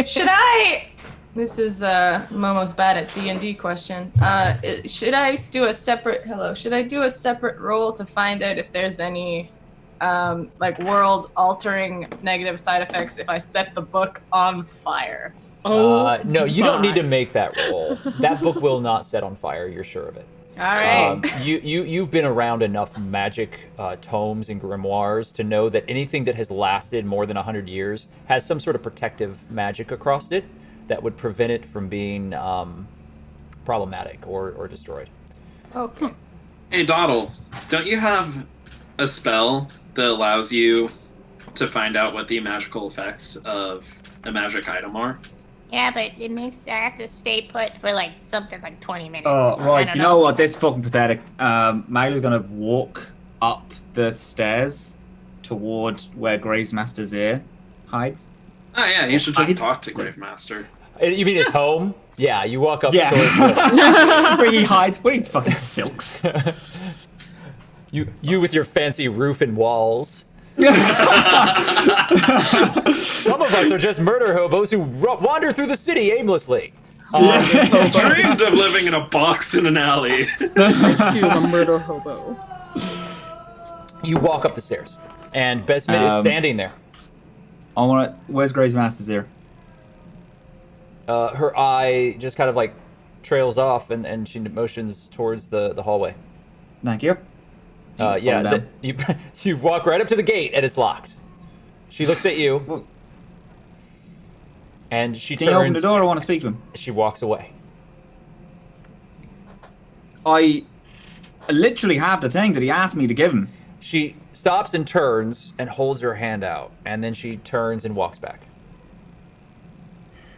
should I? This is Momo's bad at D&D question. Should I do a separate roll to find out if there's any like world-altering negative side effects if I set the book on fire? No, you don't need to make that roll. That book will not set on fire. You're sure of it. All right. You've been around enough magic tomes and grimoires to know that anything that has lasted more than 100 years has some sort of protective magic across it that would prevent it from being problematic or destroyed. Okay. Hey, Doddle, don't you have a spell that allows you to find out what the magical effects of a magic item are? Yeah, but it makes I have to stay put for like something like 20 minutes. Oh, I right. don't You know what? This is fucking pathetic. Magla's gonna walk up the stairs towards where Gravemaster's ear hides. Oh, yeah, you should just Hides? talk to Gravemaster. You mean his home? Yeah, you walk up Yeah. towards Where he hides, where he fucking silks. you with your fancy roof and walls. Some of us are just murder hobos who wander through the city aimlessly. Dreamed of living in a box in an alley. To a murder hobo. You walk up the stairs, and Besmet is standing there. Where's Gravemaster's ear? Her eye just kind of like trails off, and she motions towards the hallway. Thank you. You walk right up to the gate, and it's locked. She looks at you, and she Can you open the turns. door? I want to speak to him. She walks away. I literally have the thing that he asked me to give him. She stops and turns and holds her hand out, and then she turns and walks back.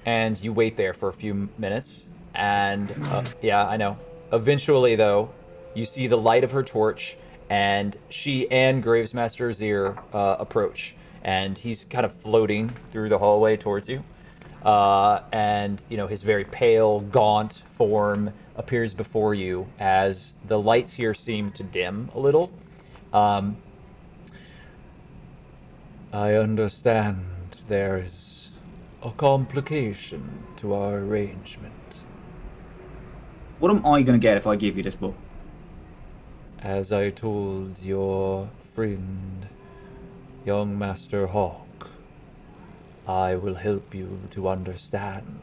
And you wait there for a few minutes, and yeah, I know. Eventually, though, you see the light of her torch, and she and Gravemaster Azir approach, and he's kind of floating through the hallway towards you. And his very pale, gaunt form appears before you as the lights here seem to dim a little. I understand there is a complication to our arrangement. What am I going to get if I give you this book? As I told your friend, young Master Hawk, I will help you to understand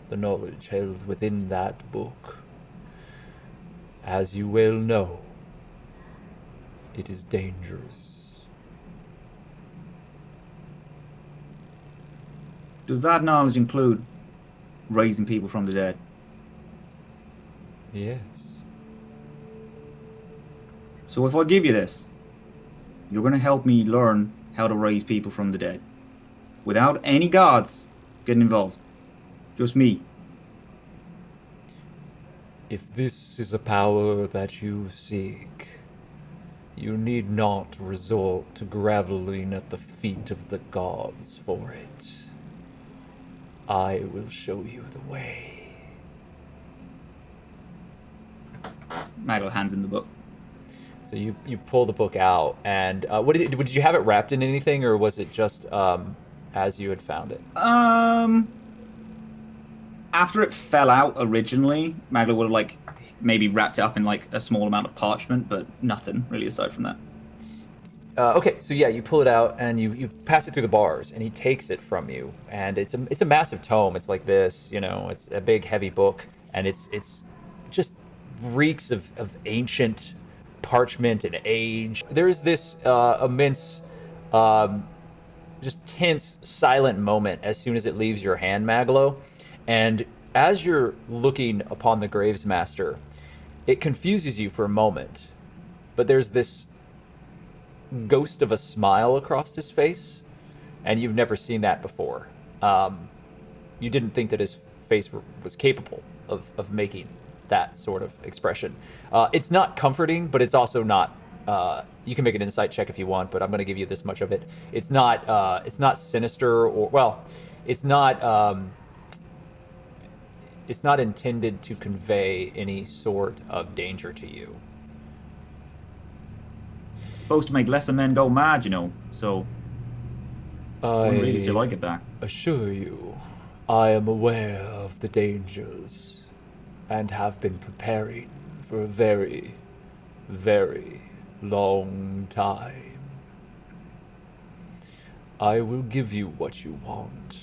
the knowledge held within that book. As you well know, it is dangerous. Does that knowledge include raising people from the dead? Yes. So if I give you this, you're going to help me learn how to raise people from the dead. Without any gods getting involved. Just me. If this is a power that you seek, you need not resort to groveling at the feet of the gods for it. I will show you the way. Maglo hands him the book. So you pull the book out, and did you have it wrapped in anything, or was it just as you had found it? After it fell out originally, Maglo would have like maybe wrapped it up in like a small amount of parchment, but nothing really aside from that. Okay, so yeah, you pull it out and you pass it through the bars, and he takes it from you, and it's a massive tome. It's like this, it's a big heavy book, and it's just reeks of ancient parchment and age. There's this immense, just tense, silent moment as soon as it leaves your hand, Maglo, and as you're looking upon the Graves Master, it confuses you for a moment, but there's this ghost of a smile across his face, and you've never seen that before. You didn't think that his face was capable of making that sort of expression. It's not comforting, but it's also not. You can make an insight check if you want, but I'm going to give you this much of it. It's not sinister, or well, it's not. It's not intended to convey any sort of danger to you. It's supposed to make lesser men go mad, so wouldn't read it till I get back. Assure you, I am aware of the dangers and have been preparing for a very, very long time. I will give you what you want.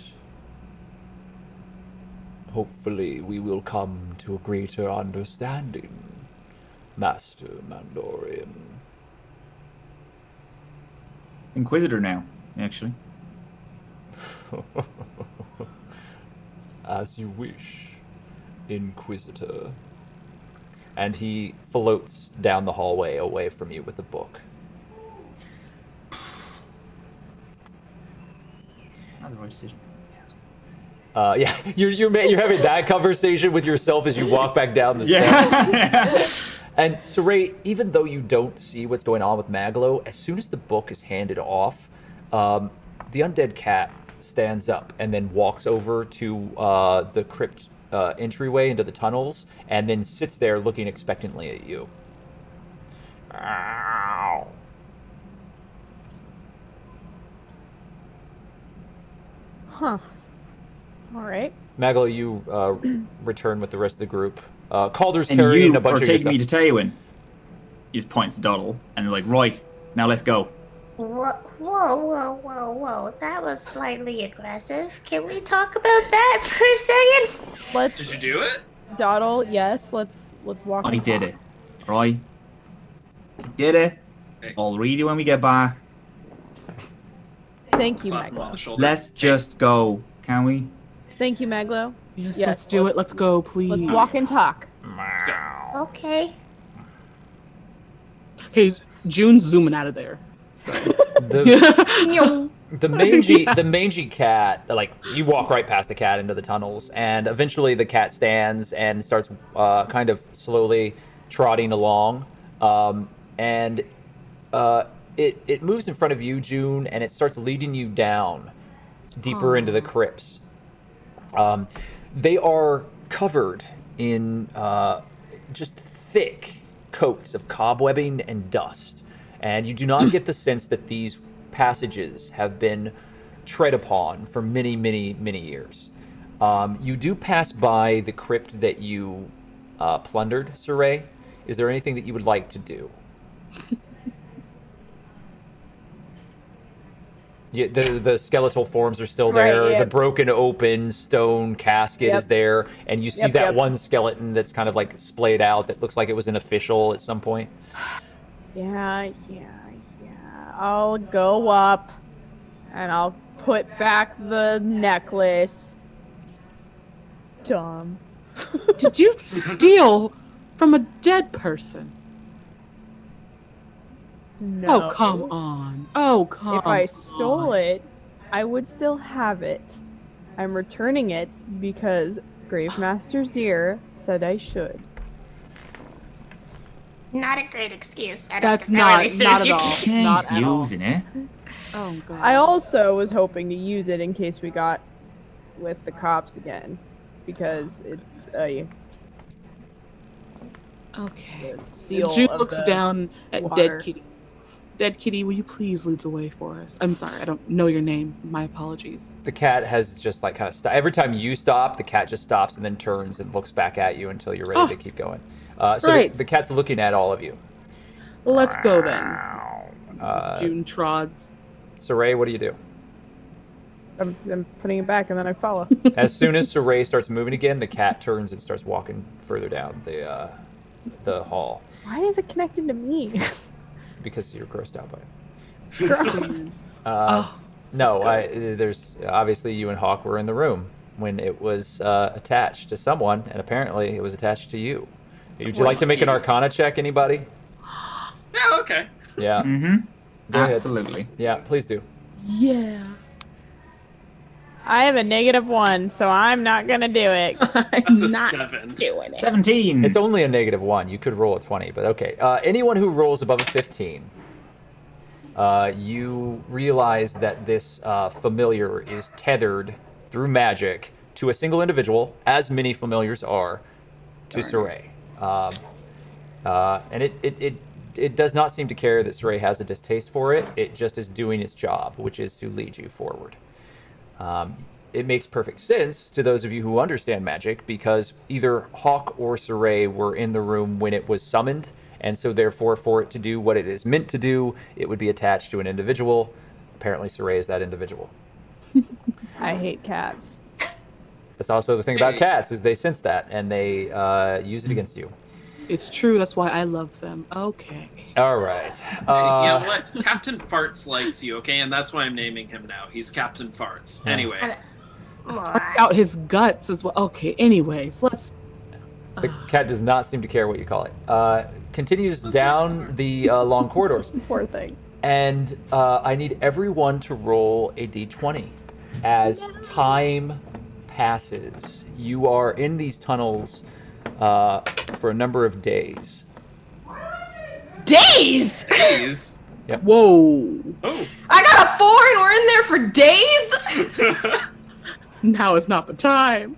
Hopefully we will come to a greater understanding, Master Mandorian. It's Inquisitor now, actually. As you wish, Inquisitor. And he floats down the hallway away from you with a book. That was the right decision. Yeah, you're having that conversation with yourself as you walk back down the steps. And Saray, even though you don't see what's going on with Maglo, as soon as the book is handed off, the undead cat stands up and then walks over to the crypt entryway into the tunnels, and then sits there looking expectantly at you. Ow. Huh. All right. Maglo, you return with the rest of the group. Calder's And carrying you a bunch are of your taking me to stuff. Tywin. He just points to Doddle, and they're like, right, now let's go. Whoa, whoa, whoa, whoa, whoa. That was slightly aggressive. Can we talk about that for a second? Let's Did you do it? Doddle. Yes. Let's walk. I and did talk. it. Right? I did it. Hey. I'll read you when we get back. Thank you, Slap him on the Maglo. shoulder. Let's just go, can we? Thank you, Maglo. Yes, Yes, let's do it. Let's go, please. Let's walk and talk. Let's go. Okay. Okay, June's zooming out of there. The, the mangy cat, like, you walk right past the cat into the tunnels, and eventually the cat stands and starts kind of slowly trotting along, and it moves in front of you, June, and it starts leading you down deeper into the crypts. They are covered in just thick coats of cobwebbing and dust, and you do not get the sense that these passages have been tread upon for many, many, many years. You do pass by the crypt that you plundered, Saray. Is there anything that you would like to do? The skeletal forms are still there. Right, yeah. The broken open stone casket Yep. is there, and you see Yep, that yep. one skeleton that's kind of like splayed out that looks like it was an official at some point. Yeah. I'll go up and I'll put back the necklace. Dumb. Did you steal from a dead person? No. Oh, come on. Oh, come on. If I stole it, I would still have it. I'm returning it because Gravemaster Zir said I should. Not a great excuse. I don't That's think that really not suits at your all. case. Not at all. Using it. Oh, God. I also was hoping to use it in case we got with the cops again, because it's a Okay. seal June of looks the down at water. Dead Kitty. Dead Kitty, will you please lead the way for us? I'm sorry, I don't know your name. My apologies. The cat has just like kind of every time you stop, the cat just stops and then turns and looks back at you until you're ready Oh. to keep going. So Right. the cat's looking at all of you. Let's go then. June. June trods. Saray, what do you do? I'm putting it back and then I follow. As soon as Saray starts moving again, the cat turns and starts walking further down the hall Why is it connected to me? because you're grossed out by it. Gross. Oh, No, there's obviously you and Hawk were in the room when it was attached to someone, and apparently it was attached to you. Would you like to make an Arcana check, anybody? Yeah, okay. Yeah. Mm-hmm. Go ahead. Absolutely. Yeah, please do. yeah. I have a -1, so I'm not gonna do it. I'm That's a not 7. doing it. 17. It's only a -1. You could roll a 20, but okay. Anyone who rolls above a 15, you realize that this familiar is tethered through magic to a single individual, as many familiars are to Saray. And it does not seem to care that Saray has a distaste for it. It just is doing its job, which is to lead you forward. It makes perfect sense to those of you who understand magic because either Hawk or Saray were in the room when it was summoned, and so therefore for it to do what it is meant to do, it would be attached to an individual. Apparently Saray is that individual. I hate cats. That's also the thing about Hey. cats, is they sense that, and they use it against you. It's true, that's why I love them. Okay. All right. You know what? Captain Farts likes you, okay? And that's why I'm naming him now. He's Captain Farts. Anyway. Farts out his guts as well. Okay, anyways, let's... The cat does not seem to care what you call it. Continues down the long corridors. Poor thing. And I need everyone to roll a d20. As time passes, you are in these tunnels for a number of days. Days! Please. Whoa. Oh. I got a 4 and we're in there for days? Now is not the time.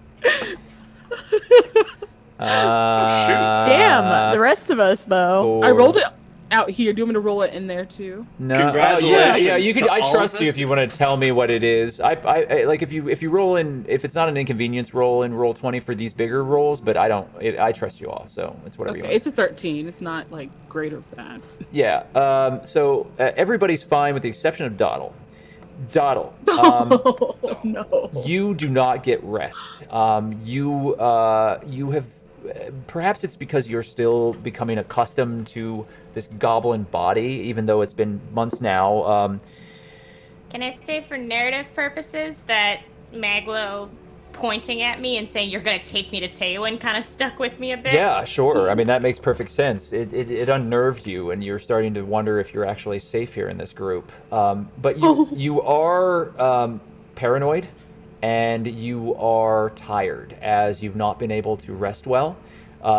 Damn, the rest of us though. I rolled it out here. Do you want me to roll it in there too? No, Congratulations yeah. You could. to I all trust of you us. if you want to tell me what it is. I like if you roll in. If it's not an inconvenience roll, in roll 20 for these bigger rolls. But I don't. I trust you all, so it's whatever you Okay, want. it's a 13. It's not like great or bad. Yeah. So everybody's fine with the exception of Doddle. Doddle. Oh no. You do not get rest. You have. Perhaps it's because you're still becoming accustomed to this goblin body, even though it's been months now. Can I say for narrative purposes that Maglo pointing at me and saying you're gonna take me to Teowin kind of stuck with me a bit? Yeah, sure. I mean, that makes perfect sense. It unnerved you, and you're starting to wonder if you're actually safe here in this group. But you are paranoid, and you are tired, as you've not been able to rest well.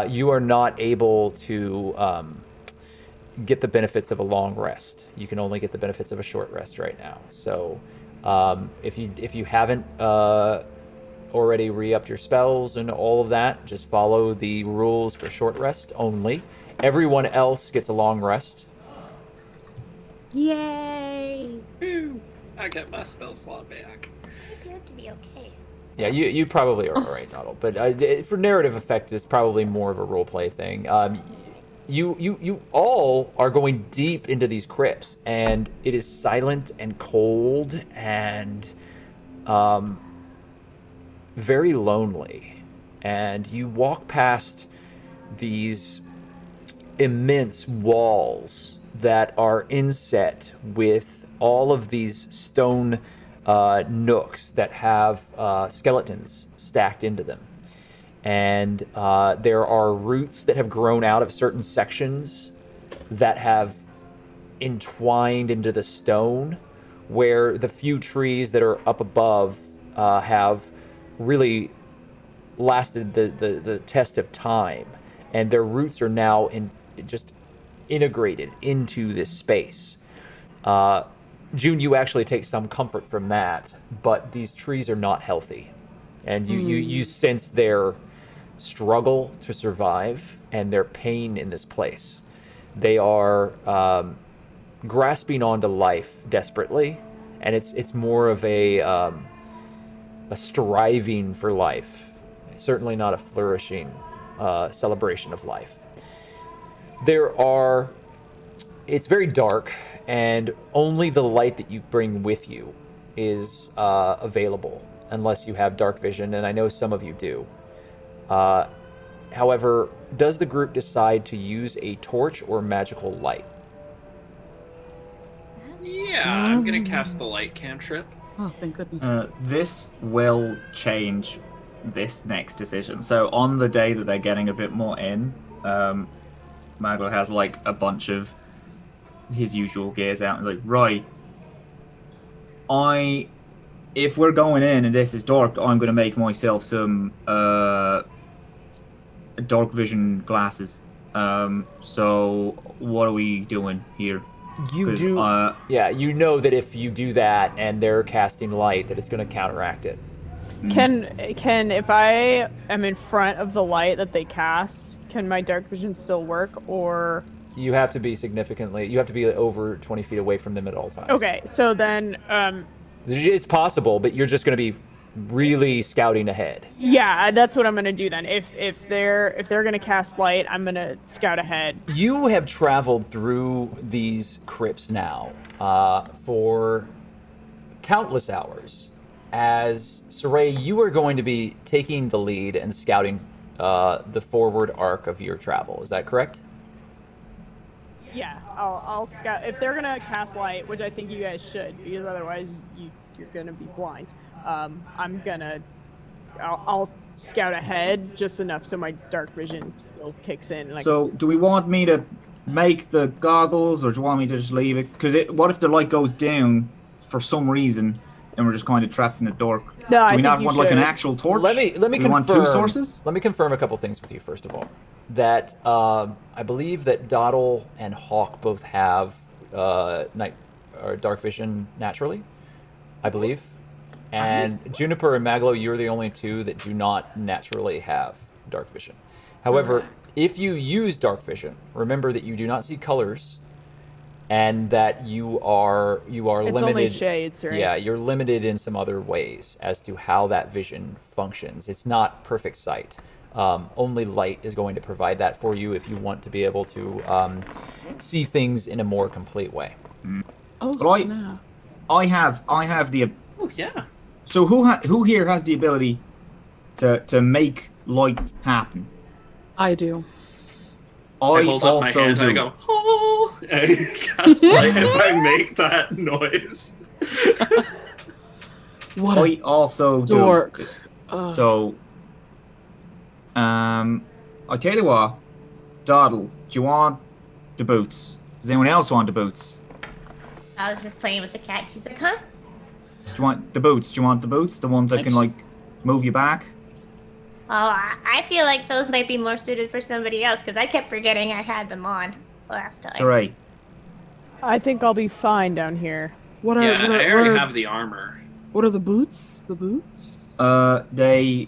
You are not able to get the benefits of a long rest. You can only get the benefits of a short rest right now. So if you haven't already re-upped your spells and all of that, just follow the rules for short rest only. Everyone else gets a long rest. Yay! Whew. I get my spell slot back. I appear to be okay. Yeah, you probably are all right, Noddle. But for narrative effect, it's probably more of a role play thing. you all are going deep into these crypts, and it is silent and cold and very lonely. And you walk past these immense walls that are inset with all of these stone nooks that have skeletons stacked into them. And there are roots that have grown out of certain sections that have entwined into the stone, where the few trees that are up above have really lasted the test of time, and their roots are now just integrated into this space. June, you actually take some comfort from that, but these trees are not healthy, and you sense their struggle to survive and their pain in this place. They are grasping onto life desperately, and it's more of a striving for life, certainly not a flourishing celebration of life. It's very dark, and only the light that you bring with you is available, unless you have dark vision, and I know some of you do. However, does the group decide to use a torch or magical light? Yeah, I'm gonna cast the light cantrip. Oh, thank goodness. This will change this next decision. So on the day that they're getting a bit more in, Maglo has like a bunch of his usual gears out and like, right, if we're going in and this is dark, I'm going to make myself some dark vision glasses. So what are we doing here? You do. Yeah, you know that if you do that and they're casting light, that it's going to counteract it. Can if I am in front of the light that they cast, can my dark vision still work, or? You have to be over 20 feet away from them at all times. Okay, so then it's possible, but you're just going to be really scouting ahead. Yeah, that's what I'm gonna do then. If they're gonna cast light, I'm gonna scout ahead. You have traveled through these crypts now for countless hours. As Saray, you are going to be taking the lead and scouting the forward arc of your travel. Is that correct? Yeah, I'll scout. If they're gonna cast light, which I think you guys should, because otherwise you're gonna be blind. I'll scout ahead just enough so my dark vision still kicks in. And so, do we want me to make the goggles, or do you want me to just leave it? Because what if the light goes down for some reason, and we're just kind of trapped in the dark? No, do we not want like an actual torch? Let me confirm. Want two sources? Let me confirm a couple things with you first of all. That I believe that Dottle and Hawk both have night or dark vision naturally, I believe. And Juniper and Maglo, you're the only two that do not naturally have dark vision. However, if you use dark vision, remember that you do not see colors, and that you are limited. It's only shades, right? Yeah, you're limited in some other ways as to how that vision functions. It's not perfect sight. Only light is going to provide that for you if you want to be able to see things in a more complete way. Oh, but snap. I have the. Oh yeah. So who here has the ability to make light happen? I do. I hold up my hand and I go, oh, and I cast light if I make that noise. What I also dork. do. So, I tell you what, Doddle, do you want the boots? Does anyone else want the boots? I was just playing with the cat. She's like, huh? Do you want the boots? Do you want the boots? The ones that can like move you back? Oh, I feel like those might be more suited for somebody else because I kept forgetting I had them on last time. It's alright. I think I'll be fine down here. What are? Yeah, what are, I what already are- have the armor. What are the boots? The boots? They,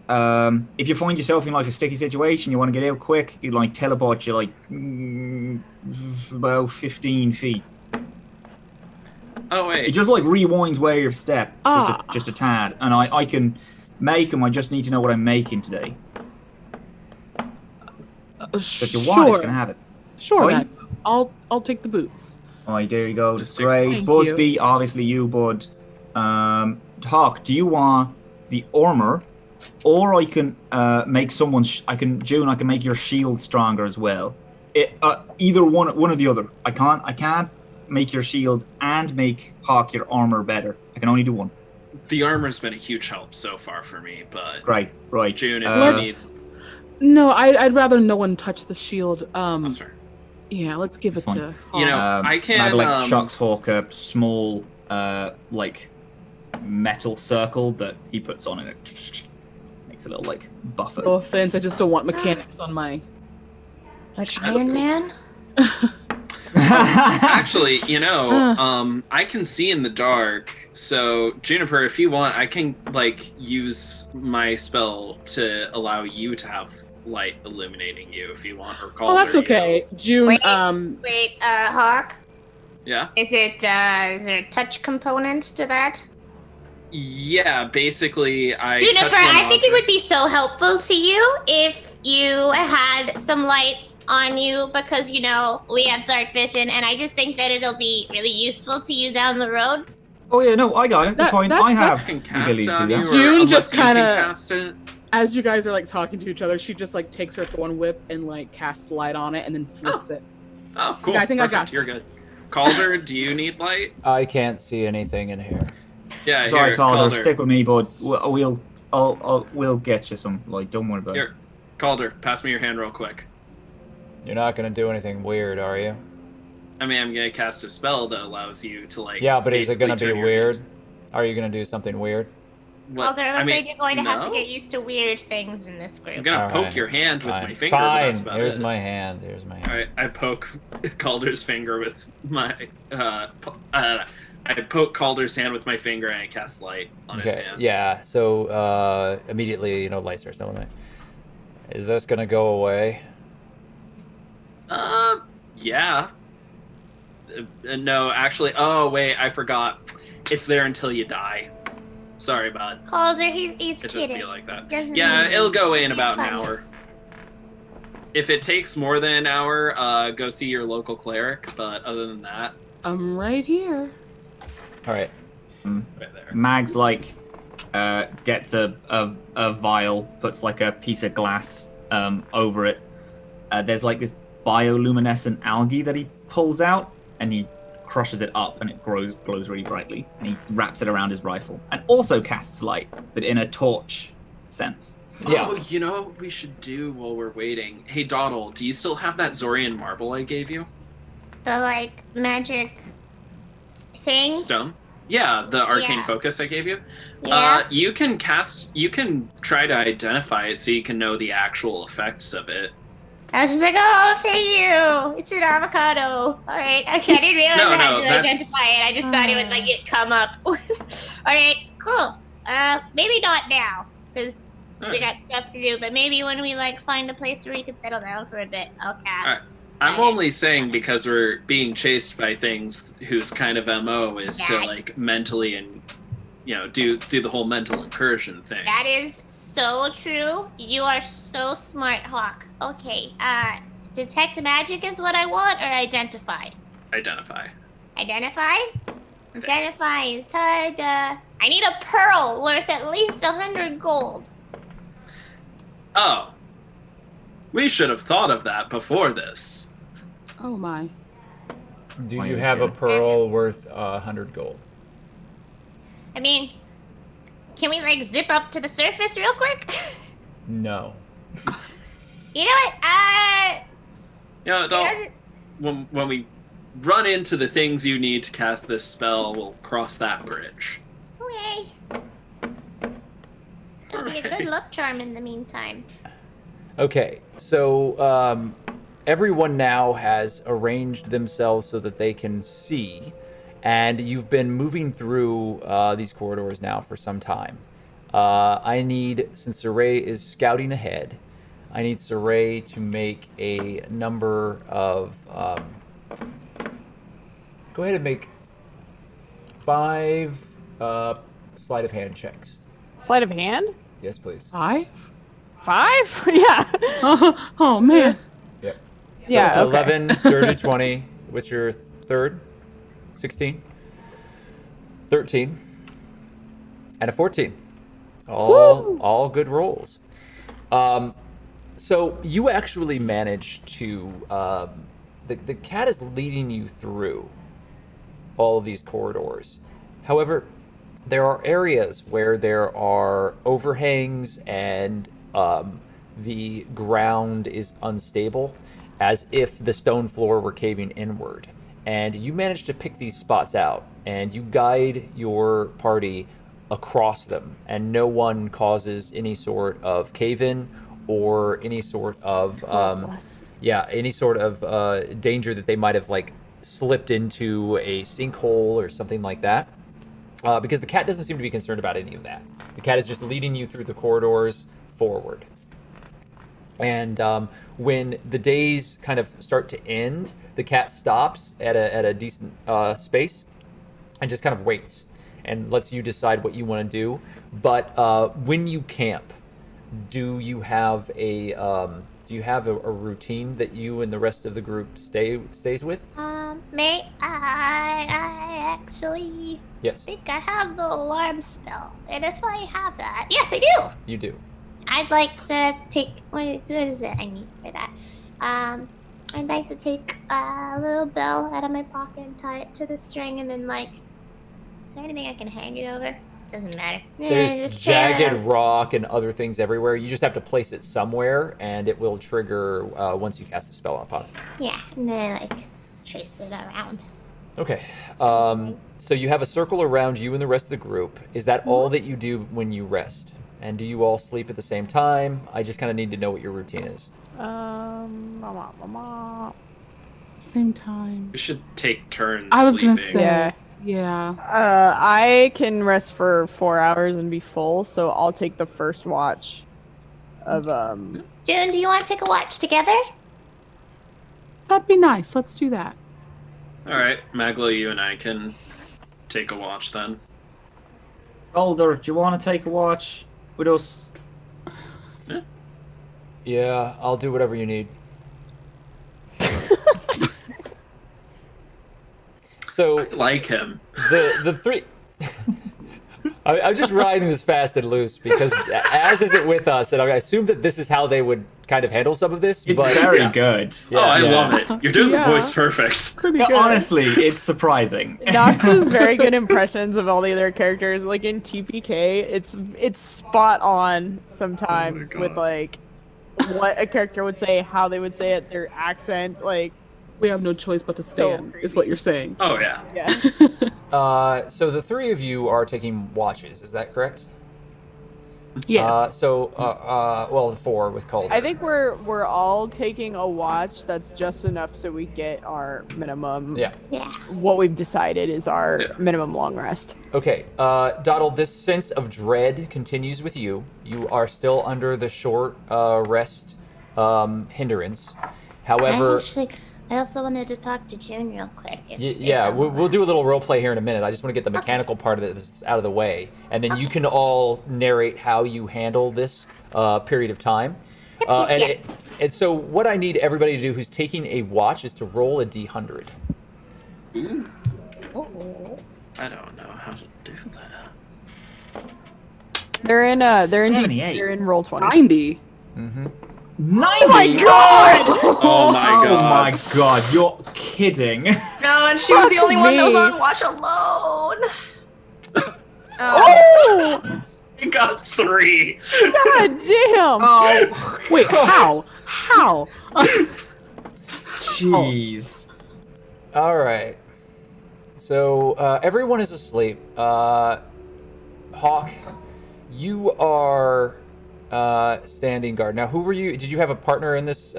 if you find yourself in like a sticky situation, you want to get out quick, you like teleport you like about 15 feet. Oh It wait. just like rewinds where your step, Ah. just a tad, and I can make them. I just need to know what I'm making today. If you want it, you can have it. Sure, Oh, Matt. I'll take the boots. Alright, there you go. Just Great. thank Busby, obviously you, bud. Hawk, do you want the armor, or I can make someone? I can make your shield stronger as well. Either one or the other. I can't make your shield and make Hawk your armor better. I can only do one. The armor's been a huge help so far for me, but Right. June, if you need, No, I'd rather no one touch the shield. that's fair. Yeah, let's give it Fine. to. You know, Um, I can. Mag chucks Hawk a small, like, metal circle that he puts on, and it makes a little like buffer. No offense, I just don't want mechanics on my. Like That's Iron good. Man? Actually, I can see in the dark. So Juniper, if you want, I can like use my spell to allow you to have light illuminating you if you want, or call. Oh, that's okay. June. Wait. Wait, Hawk, Yeah. is there a touch component to that? Yeah. Basically, I. Juniper, touched one I think it object. would be so helpful to you if you had some light on you because, we have dark vision, and I just think that it'll be really useful to you down the road. Oh yeah, no, I got it. It's fine. I I have can the cast ability it to on do you, that. or June unless just you can kinda- cast it. As you guys are like talking to each other, she just like takes her thorn whip and like casts light on it and then flips it. Oh, cool. Yeah, I think Perfect. I got You're good. this. Calder, do you need light? I can't see anything in here. Yeah. Sorry, here, Calder, Calder. stick with me, bud. We'll get you some. Like, don't worry about it. Here, Calder, pass me your hand real quick. You're not gonna do anything weird, are you? I mean, I'm gonna cast a spell that allows you to like. Yeah, but is it basically gonna be turn your weird? hand. Are you gonna do something weird? Well, Alder, I'm afraid you're going to have to no. get used to weird things in this group. I'm gonna All poke right, your hand with Fine. my finger. But Fine. that's about Here's it. my hand. Here's my hand. All right, I poke Calder's finger with my. I poke Calder's hand with my finger and I cast light on his Okay. hand. Yeah. So immediately, light starts illuminating. Is this gonna go away? Yeah. No, actually. Oh wait, I forgot. It's there until you die. Sorry, bud. Calder, he's It just kidding. be like that. Doesn't Yeah, mean- it'll go away in You're about an fine. hour. If it takes more than an hour, go see your local cleric. But other than that, I'm right here. All right. right there. Mags gets a vial, puts like a piece of glass over it. There's like this bioluminescent algae that he pulls out, and he crushes it up, and it glows really brightly. And he wraps it around his rifle, and also casts light, but in a torch sense. Yeah. Oh, you know what we should do while we're waiting? Hey, Dawdle, do you still have that Zorian marble I gave you? The, magic thing? Stone? Yeah, the arcane Yeah. focus I gave you. Yeah. You can try to identify it so you can know the actual effects of it. I was just like, oh, thank you. It's an avocado. All right. I didn't realize No, I had no, to that's- identify it. I just thought it would, it come up. All right, cool. Maybe not now, because we Alright. got stuff to do, but maybe when we, find a place where we can settle down for a bit, I'll cast. I'm only saying because we're being chased by things whose kind of MO is Yeah. to mentally and do the whole mental incursion thing. That is so true. You are so smart, Hawk. Okay, detect magic is what I want, or identify? Identify. Identify? Identify is tied, I need a pearl worth at least 100 gold. Oh. We should have thought of that before this. Oh my. Do Why you are you have a here? pearl worth 100 gold? I mean, can we, zip up to the surface real quick? No. You know what? Don't. When we run into the things you need to cast this spell, we'll cross that bridge. Okay. It'll be a good Alright. luck charm in the meantime. Okay, so everyone now has arranged themselves so that they can see, and you've been moving through these corridors now for some time. I need, since Saray is scouting ahead, I need Saray to make a number of. Go ahead and make 5 sleight of hand checks. Sleight of hand? Yes, please. 5? 5? Yeah. Oh man. Yep. Yeah, So okay. 11, 30, 20. What's your third? 16, 13, and a 14. All good rolls. So you actually manage to the cat is leading you through all of these corridors. However, there are areas where there are overhangs and the ground is unstable, as if the stone floor were caving inward. And you manage to pick these spots out, and you guide your party across them, and no one causes any sort of cave-in or any sort of any sort of danger that they might have like slipped into a sinkhole or something like that. Because the cat doesn't seem to be concerned about any of that. The cat is just leading you through the corridors forward. And when the days kind of start to end, the cat stops at a decent space and just kind of waits and lets you decide what you want to do. But when you camp, do you have a routine that you and the rest of the group stays with? May I actually Yes, think I have the alarm spell, and if I have that, yes, I do. you do. I'd like to take what is it I need for that? I'd like to take a little bell out of my pocket and tie it to the string, and then is there anything I can hang it over? Doesn't matter. There's just try it jagged out. rock and other things everywhere. You just have to place it somewhere, and it will trigger once you cast a spell upon it. Yeah, and then trace it around. Okay. So you have a circle around you and the rest of the group. Is that all that you do when you rest? And do you all sleep at the same time? I just kind of need to know what your routine is. Same time. We should take turns. I was sleeping. gonna say. Yeah. Yeah. I can rest for 4 hours and be full, so I'll take the first watch of June, do you want to take a watch together? That'd be nice. Let's do that. All right, Maglo, you and I can take a watch then. Older, do you want to take a watch with us? Yeah, I'll do whatever you need. So I like him. the three. I'm just riding this fast and loose because as is it with us, and I assume that this is how they would kind of handle some of this. It's but very Yeah. good. Oh, I Yeah. love it. You're doing Yeah. the voice perfect. Pretty Yeah, good. honestly, it's surprising. Nox has very good impressions of all the other characters. Like in TPK, it's spot on sometimes Oh my with God. like what a character would say, how they would say it, their accent, like We have no choice but to stand, is what you're saying. Oh yeah. yeah. So the three of you are taking watches. Is that correct? Yes. Well, the four with Calder. I think we're all taking a watch that's just enough so we get our minimum. Yeah. Yeah. What we've decided is our Yeah. minimum long rest. Okay, Doddle, this sense of dread continues with you. You are still under the short rest hindrance. However, I also wanted to talk to June real quick. we'll do a little role play here in a minute. I just want to get the mechanical part of this out of the way, and then you can all narrate how you handle this period of time. And so, what I need everybody to do who's taking a watch is to roll a d100. Ooh, Oh. I don't know how to do that. They're in 78. they're in roll 20. 90. 90? Oh my god! Oh my Oh god. my god, you're kidding. No, and she was the only one that was me. on watch alone. Oh! I got 3. God damn! Oh, Wait, how? How? jeez. All right. So everyone is asleep. Hawk, you are standing guard. Now, who were you? Did you have a partner in this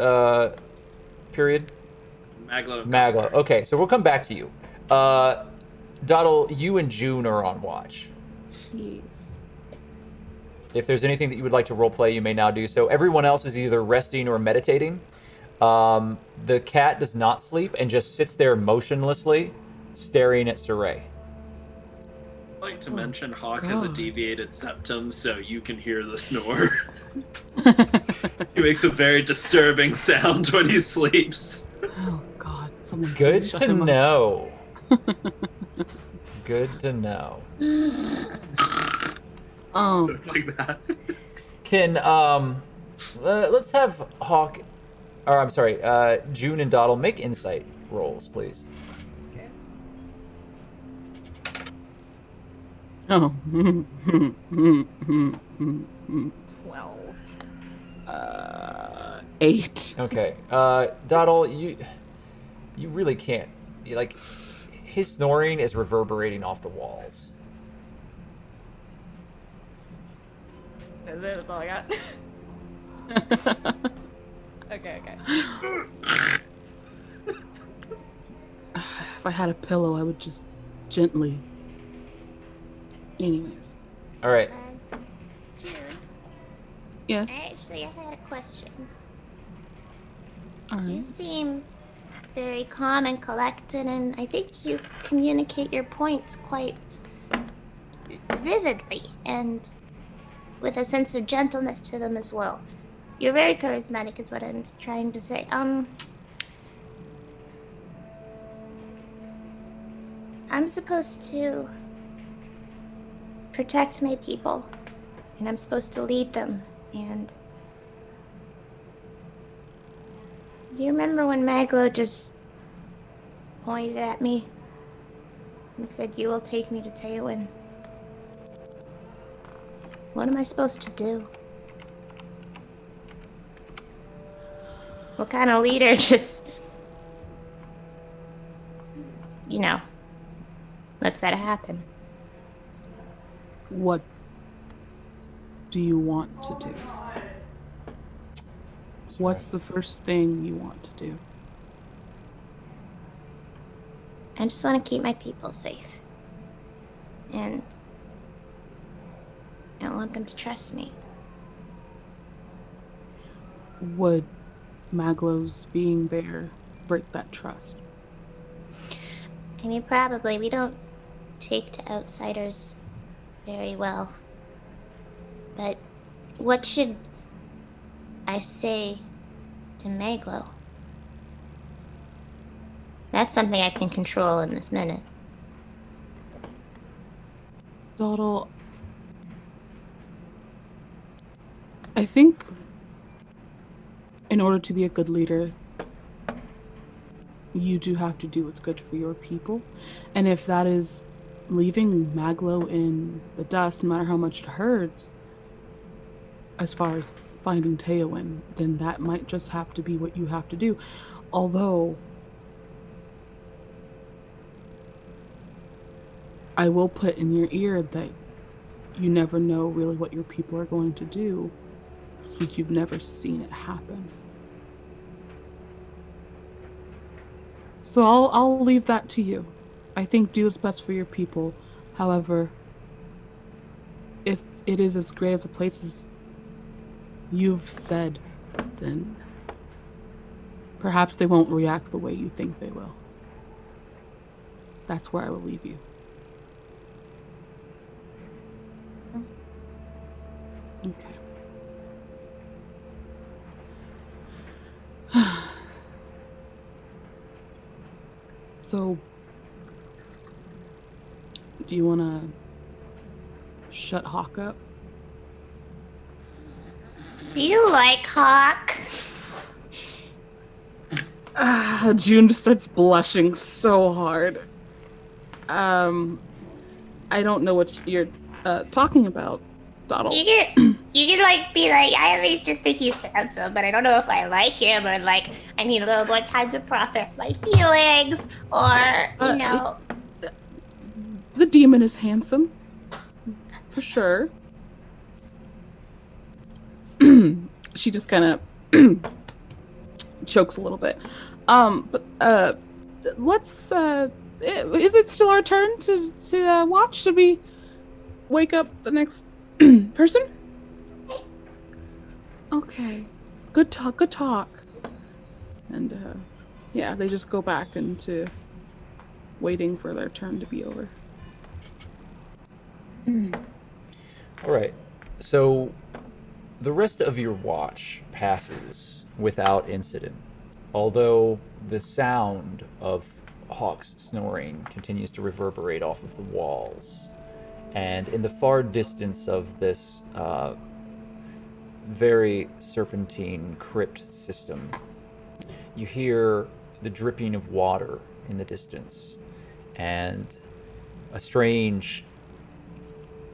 period? Maglo. Magla. Okay, so we'll come back to you. Doddle, you and June are on watch. Jeez. If there's anything that you would like to roleplay, you may now do so. Everyone else is either resting or meditating. The cat does not sleep and just sits there motionlessly, staring at Saray. like to mention Hawk has a God. deviated septum, so you can hear the snore. He makes a very disturbing sound when he sleeps. Oh God! Someone Good please shut to him up. know. Good to know. So it's like that. Can let's have Hawk, or I'm sorry, June and Dottle make insight rolls, please. Oh. 12. 8. Okay. Dottle, you really can't. Like, his snoring is reverberating off the walls. That's it. That's all I got. Okay. If I had a pillow, I would just gently. Anyways. All right. June, Yes. I had a question. All You right. seem very calm and collected, and I think you communicate your points quite vividly and with a sense of gentleness to them as well. You're very charismatic, is what I'm trying to say. I'm supposed to protect my people, and I'm supposed to lead them, and do you remember when Maglo just pointed at me and said, "You will take me to Teowin"? What am I supposed to do? What kind of leader just, lets that happen? What do you want to do? What's the first thing you want to do? I just want to keep my people safe. And I want them to trust me. Would Maglo's being there break that trust? I mean, probably. We don't take to outsiders very well. But what should I say to Maglo? That's something I can control in this minute. Dottle, I think in order to be a good leader, you do have to do what's good for your people. And if that is leaving Maglo in the dust, no matter how much it hurts, as far as finding Teowin, then that might just have to be what you have to do. Although, I will put in your ear that you never know really what your people are going to do, since you've never seen it happen. So I'll leave that to you. I think do what's best for your people. However, if it is as great of a place as you've said, then perhaps they won't react the way you think they will. That's where I will leave you. Okay. So, do you want to shut Hawk up? Do you like Hawk? June just starts blushing so hard. I don't know what you're talking about, Dottle. You could like be like, I always just think he's handsome, but I don't know if I like him, or like I need a little more time to process my feelings, or The demon is handsome, for sure. She just kind of chokes a little bit. But let's. Is it still our turn to watch? Should we wake up the next person? Okay. Good talk. Good talk. And yeah, they just go back into waiting for their turn to be over. All right. So the rest of your watch passes without incident, although the sound of Hawk's snoring continues to reverberate off of the walls. And in the far distance of this very serpentine crypt system, you hear the dripping of water in the distance, and a strange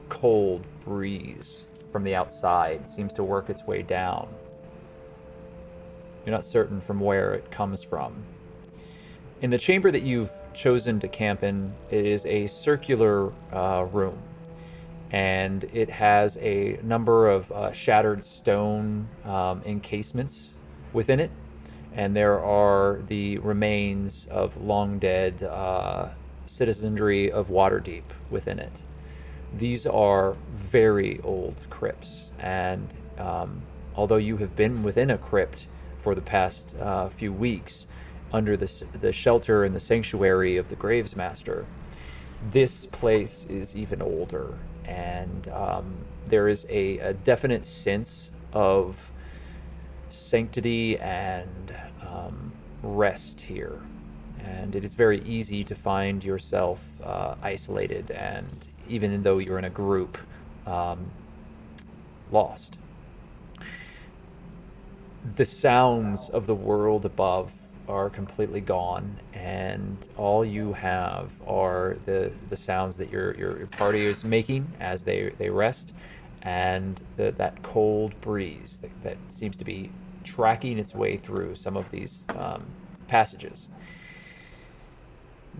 cold breeze from the outside seems to work its way down. You're not certain from where it comes from. In the chamber that you've chosen to camp in, it is a circular room, and it has a number of shattered stone encasements within it, and there are the remains of long dead citizenry of Waterdeep within it. These are very old crypts, and although you have been within a crypt for the past few weeks under the shelter and the sanctuary of the Gravesmaster, this place is even older, and there is a definite sense of sanctity and rest here. And it is very easy to find yourself isolated, and even though you're in a group, lost. The sounds of the world above are completely gone, and all you have are the sounds that your party is making as they rest, and that cold breeze that seems to be tracking its way through some of these passages.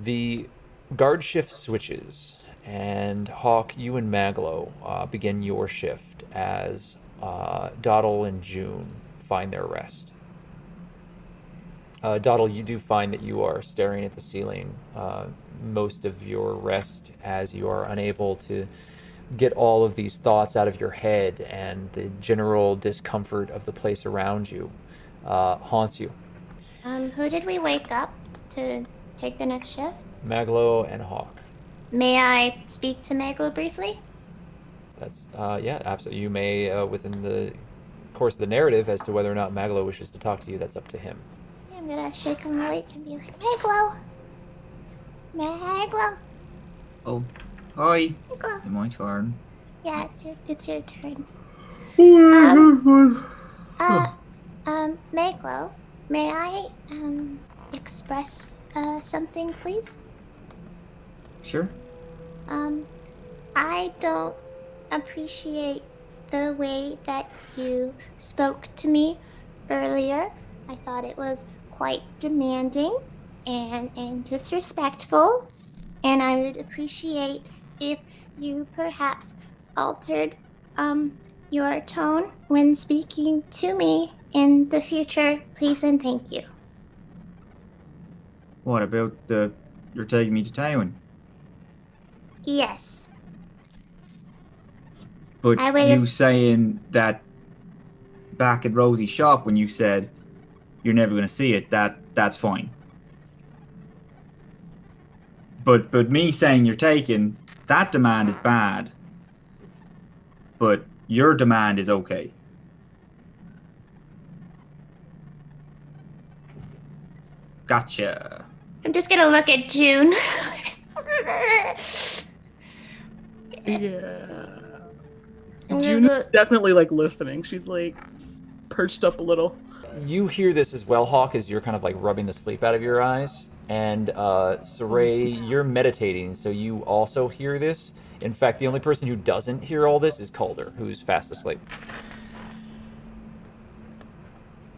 The guard shift switches, and Hawk, you and Maglo begin your shift as Dottle and June find their rest. Dottle, you do find that you are staring at the ceiling most of your rest, as you are unable to get all of these thoughts out of your head, and the general discomfort of the place around you haunts you. Who did we wake up to take the next shift? Maglo and Hawk. May I speak to Maglo briefly? That's yeah, absolutely. You may within the course of the narrative, as to whether or not Maglo wishes to talk to you, that's up to him. Yeah, I'm gonna shake him awake and be like, Maglo! Maglo! Oh, hi. Maglo! My turn. Yeah, it's your turn. Maglo, may I express something, please? Sure. I don't appreciate the way that you spoke to me earlier. I thought it was quite demanding and disrespectful, and I would appreciate if you perhaps altered your tone when speaking to me in the future, please and thank you. What about you're taking me to town? Yes. But I would- you saying that back at Rosie's shop when you said you're never going to see it, that's fine. But me saying you're taking, that demand is bad. But your demand is okay. Gotcha. I'm just gonna look at June. Yeah. I'm June gonna is definitely like listening. She's like perched up a little. You hear this as well, Hawk, as you're kind of like rubbing the sleep out of your eyes. And Saray, you're meditating, so you also hear this. In fact, the only person who doesn't hear all this is Calder, who's fast asleep.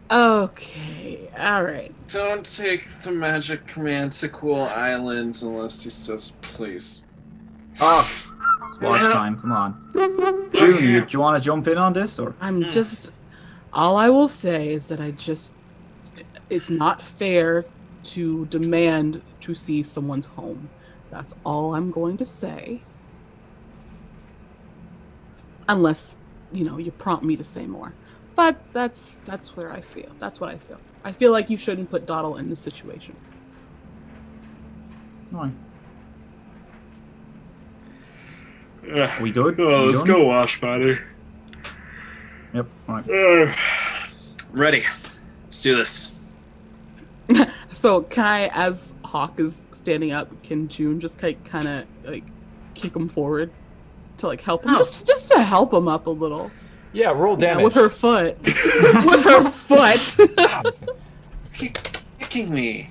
Okay, alright. Don't take the magic command to Cool Island unless he says please. Oh, it's watch time. Come on. June, do you want to jump in on this, or? I'm just. All I will say is that it's not fair to demand to see someone's home. That's all I'm going to say. Unless, you prompt me to say more. But that's where I feel. That's what I feel. I feel like you shouldn't put Dottle in this situation. Why? We good? Oh, We let's done? go wash, buddy. Yep. All right. Ready. Let's do this. So can I, as Hawk is standing up, can June just kind of like kick him forward to like help him, Oh. just to help him up a little? Yeah, roll Yeah, damage. with her foot. With her foot. Kicking me.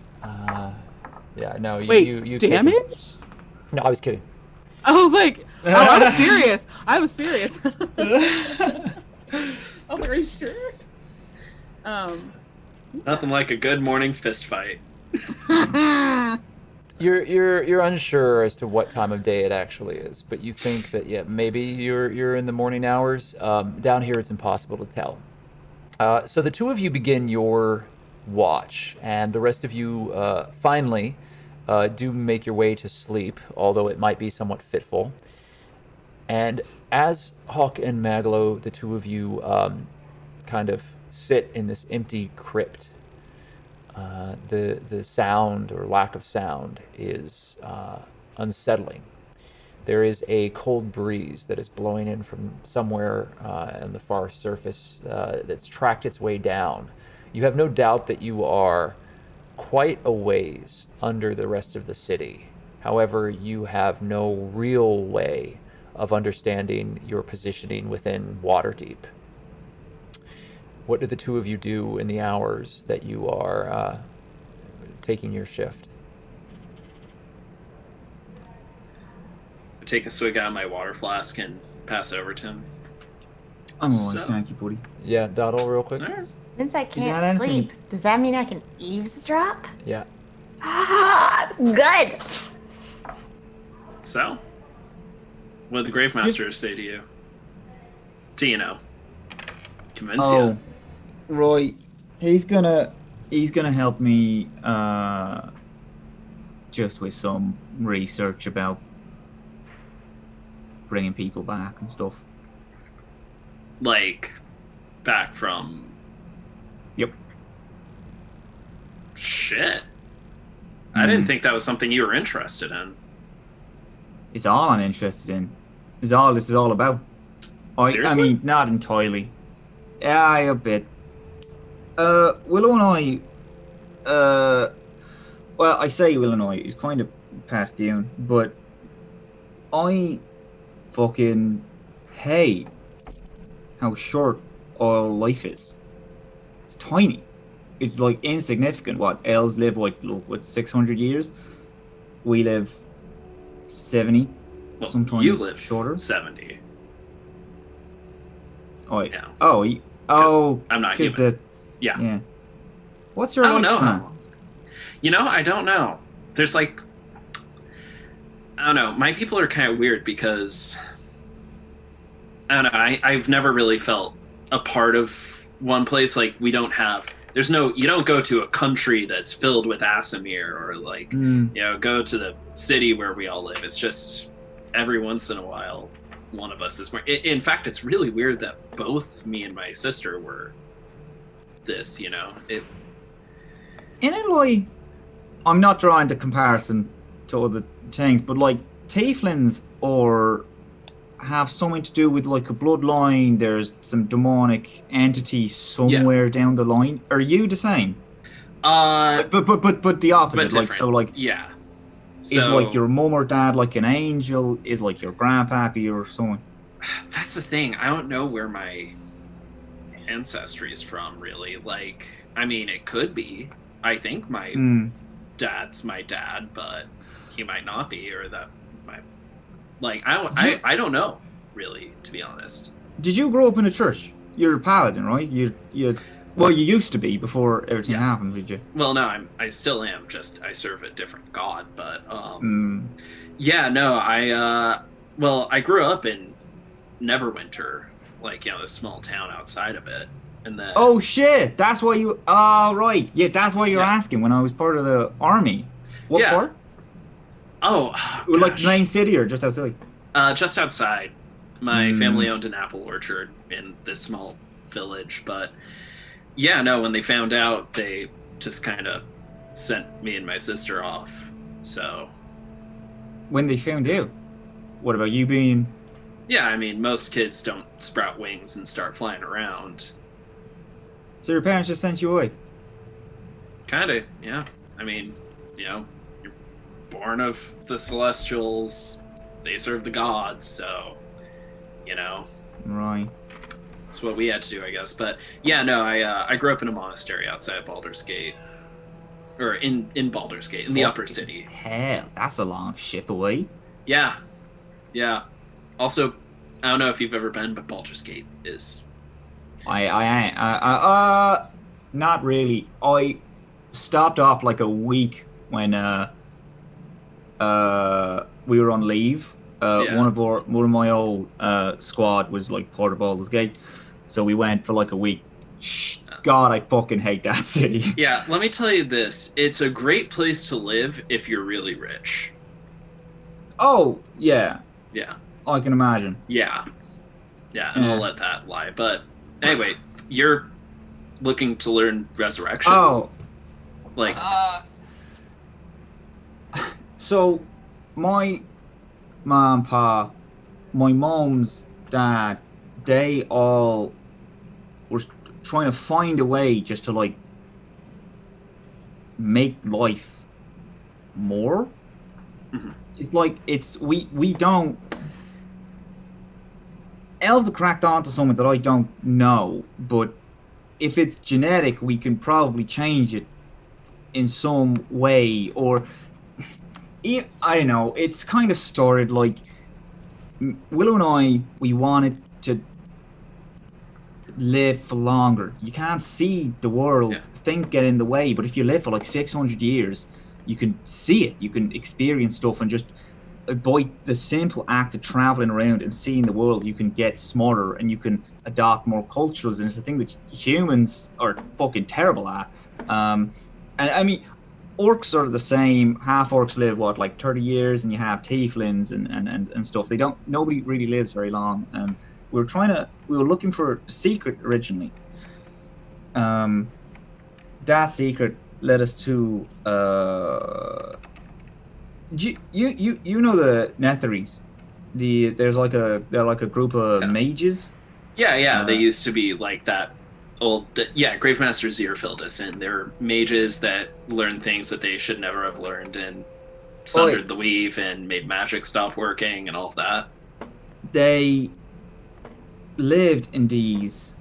Yeah, no. Wait, you kick him. damage? No, I was kidding. I was like, oh, I was serious. I was serious. I was like, are you sure? Nothing like a good morning fist fight. You're unsure as to what time of day it actually is, but you think that maybe you're in the morning hours. Down here it's impossible to tell. So the two of you begin your watch, and the rest of you finally do make your way to sleep, although it might be somewhat fitful. And as Hawk and Maglo, the two of you kind of sit in this empty crypt, the sound or lack of sound is unsettling. There is a cold breeze that is blowing in from somewhere on the far surface that's tracked its way down. You have no doubt that you are quite a ways under the rest of the city. However, you have no real way of understanding your positioning within Waterdeep. What do the two of you do in the hours that you are taking your shift? Take a swig out of my water flask and pass it over to him. I'm alright, So- thank you, buddy. Yeah, Doddle, real quick. Alright. Since I that can't anything- sleep, does that mean I can eavesdrop? Yeah. Ah, good. So, what did the Grave Master say to you? Convince Oh, you? right. He's gonna help me just with some research about bringing people back and stuff. Like, back from... Yep. Shit. I didn't think that was something you were interested in. It's all I'm interested in. It's all this is all about. I Seriously? mean, not entirely. Yeah, a bit. Willow and I, well, I say Willow and I, it's kind of past Dune, but I fucking hate how short our life is. It's tiny. It's like insignificant. What elves live like what 600 years? We live 70. Well, Sometimes you live shorter. 70. Oh, Yeah. oh, 'Cause I'm not 'cause human. the- Yeah. yeah. What's your I don't know. lifespan? I don't know. There's like, I don't know. My people are kind of weird because, I don't know. I've never really felt a part of one place. Like, we don't have, you don't go to a country that's filled with Asimir or like, go to the city where we all live. It's just every once in a while, one of us is more. In fact, it's really weird that both me and my sister were this, In it, like, I'm not drawing the comparison to other things, but like tieflings or have something to do with like a bloodline. There's some demonic entity somewhere down the line. Are you the same? But the opposite. Like, so like, yeah. is So, like your mum or dad like an angel? Is like your grandpappy or someone? that's the thing. I don't know where my ancestry is from, really. Like, I mean, it could be. I think my dad's my dad, but he might not be, or that might. Like, I don't know, really, to be honest. Did you grow up in a church? You're a paladin, right? You used to be before everything Yeah. happened, did you? Well, no, I still am. Just I serve a different god, but Mm. yeah, no, I grew up in Neverwinter, like this small town outside of it, and then Oh shit! That's why you. Oh right, yeah. That's why you're Yeah. asking. When I was part of the army, what Yeah. part? Like gosh. the main city or just outside? Just outside. My Hmm. family owned an apple orchard in this small village, but yeah, no, when they found out, they just kind of sent me and my sister off. So, When they found out, what about you being Yeah, I mean, most kids don't sprout wings and start flying around. So your parents just sent you away? Kinda, yeah. I mean, you're born of the Celestials. They serve the gods, so, Right. it's what we had to do, I guess. But yeah, no, I grew up in a monastery outside Baldur's Gate, or in Baldur's Gate, in the upper city. Hell, that's a long ship away. Yeah, yeah. Also, I don't know if you've ever been, but Baldur's Gate is. Not really. I stopped off like a week when we were on leave. Yeah. One of my old squad was like part of Baldur's Gate, so we went for like a week. God, I fucking hate that city. Yeah, let me tell you this: it's a great place to live if you're really rich. Oh yeah, Yeah. I can imagine. Yeah, and I'll let that lie. But anyway, you're looking to learn resurrection. Oh, like so my mom, pa, my mom's dad, they all were trying to find a way just to like make life more. Mhm. It's like we don't. Elves have cracked onto something that I don't know, but if it's genetic, we can probably change it in some way, or I don't know. It's kind of started like Willow and I. We wanted to live for longer. You can't see the world. Yeah. Think get in the way, but if you live for like 600 years, you can see it. You can experience stuff, and just by the simple act of traveling around and seeing the world, you can get smarter and you can adopt more cultures. And it's a thing that humans are fucking terrible at. And I mean, orcs are the same. Half orcs live like 30 years, and you have tieflings and stuff. Nobody really lives very long. We were looking for a secret originally. That secret led us to you know the Netheries. They're like a group of mages. Yeah, they used to be like that old. Grave Master Zerfildus, and they're mages that learn things that they should never have learned, and sundered the weave and made magic stop working and all of that. They lived in these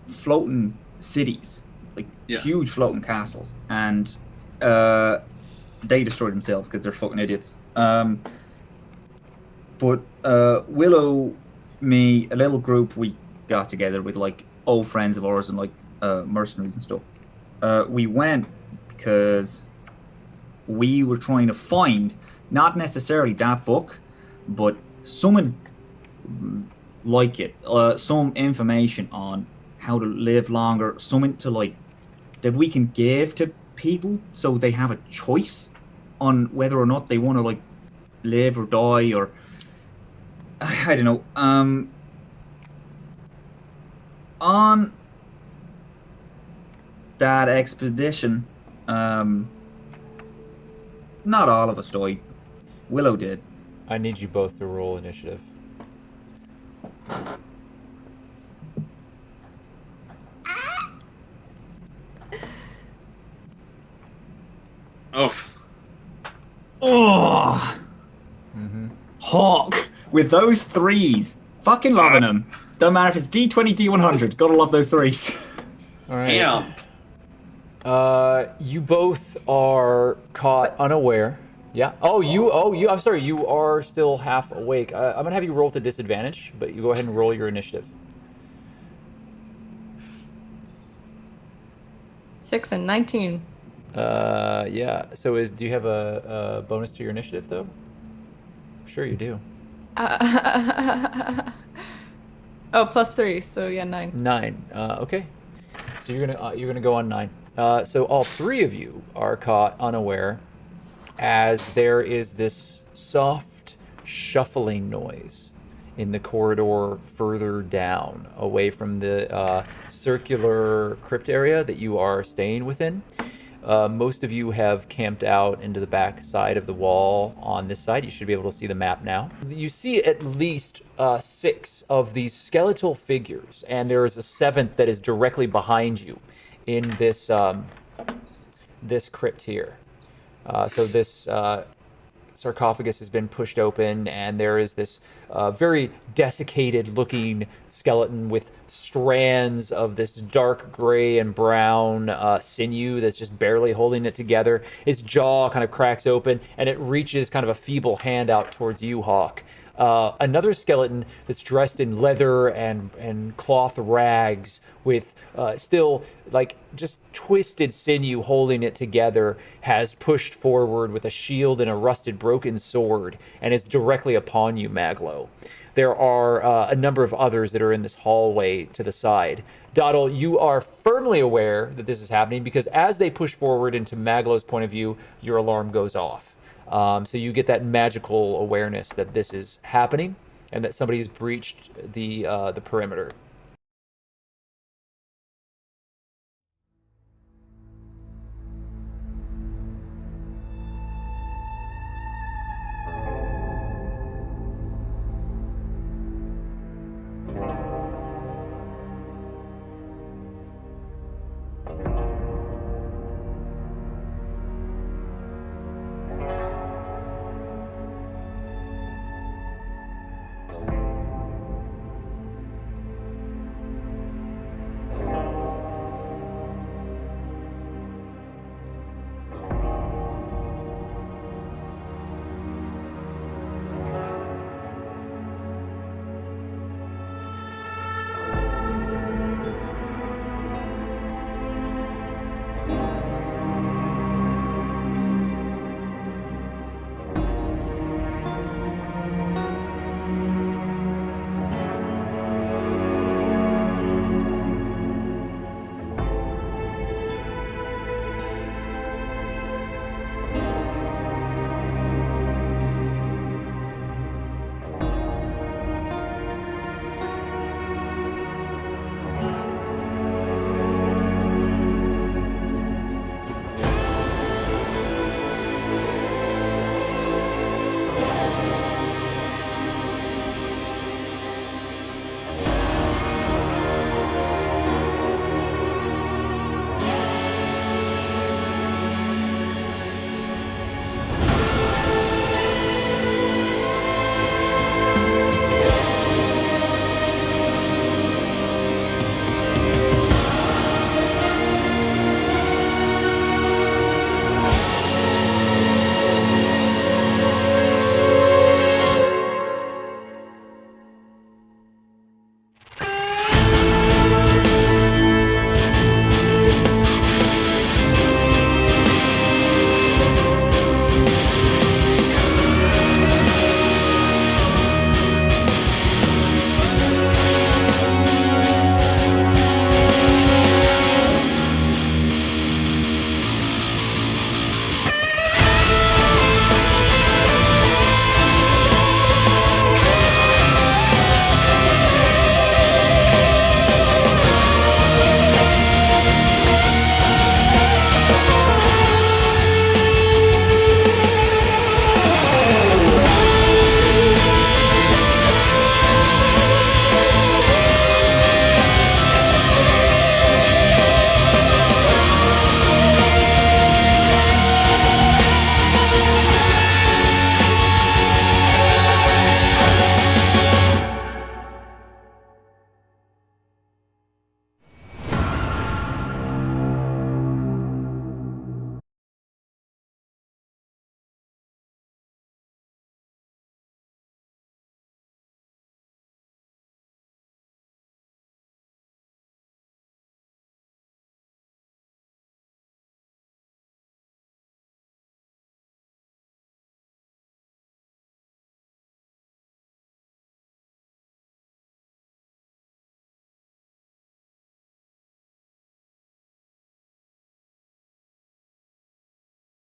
floating cities, like huge floating castles, and they destroyed themselves because they're fucking idiots. But Willow, me, a little group, we got together with like old friends of ours and like mercenaries and stuff. We went because we were trying to find not necessarily that book, but someone like it, some information on how to live longer, something to like that we can give to people so they have a choice on whether or not they want to like live or die, or I don't know. On that expedition, not all of us died. Willow did. I need you both to roll initiative. Oh. Oh. Mm-hmm. Hawk with those threes. Fucking loving them. Don't matter if it's D20, D100. Gotta love those threes. All right. Damn. You both are caught unaware. Yeah. You. I'm sorry. You are still half awake. I'm gonna have you roll to disadvantage, but you go ahead and roll your initiative. 6 and 19. Yeah. So do you have a bonus to your initiative though? Sure you do. Oh, +3. So yeah, 9. 9. Okay. So you're gonna go on 9. So all three of you are caught unaware, as there is this soft shuffling noise in the corridor further down, away from the circular crypt area that you are staying within. Most of you have camped out into the back side of the wall on this side. You should be able to see the map now. You see at least 6 of these skeletal figures, and there is a 7th that is directly behind you in this this crypt here. So this sarcophagus has been pushed open, and there is this very desiccated looking skeleton with strands of this dark gray and brown sinew that's just barely holding it together. Its jaw kind of cracks open, and it reaches kind of a feeble hand out towards you, Hawk. Another skeleton that's dressed in leather and cloth rags with still like just twisted sinew holding it together has pushed forward with a shield and a rusted broken sword and is directly upon you, Maglo. There are a number of others that are in this hallway to the side. Doddle, you are firmly aware that this is happening because as they push forward into Maglo's point of view, your alarm goes off. So you get that magical awareness that this is happening and that somebody's breached the perimeter.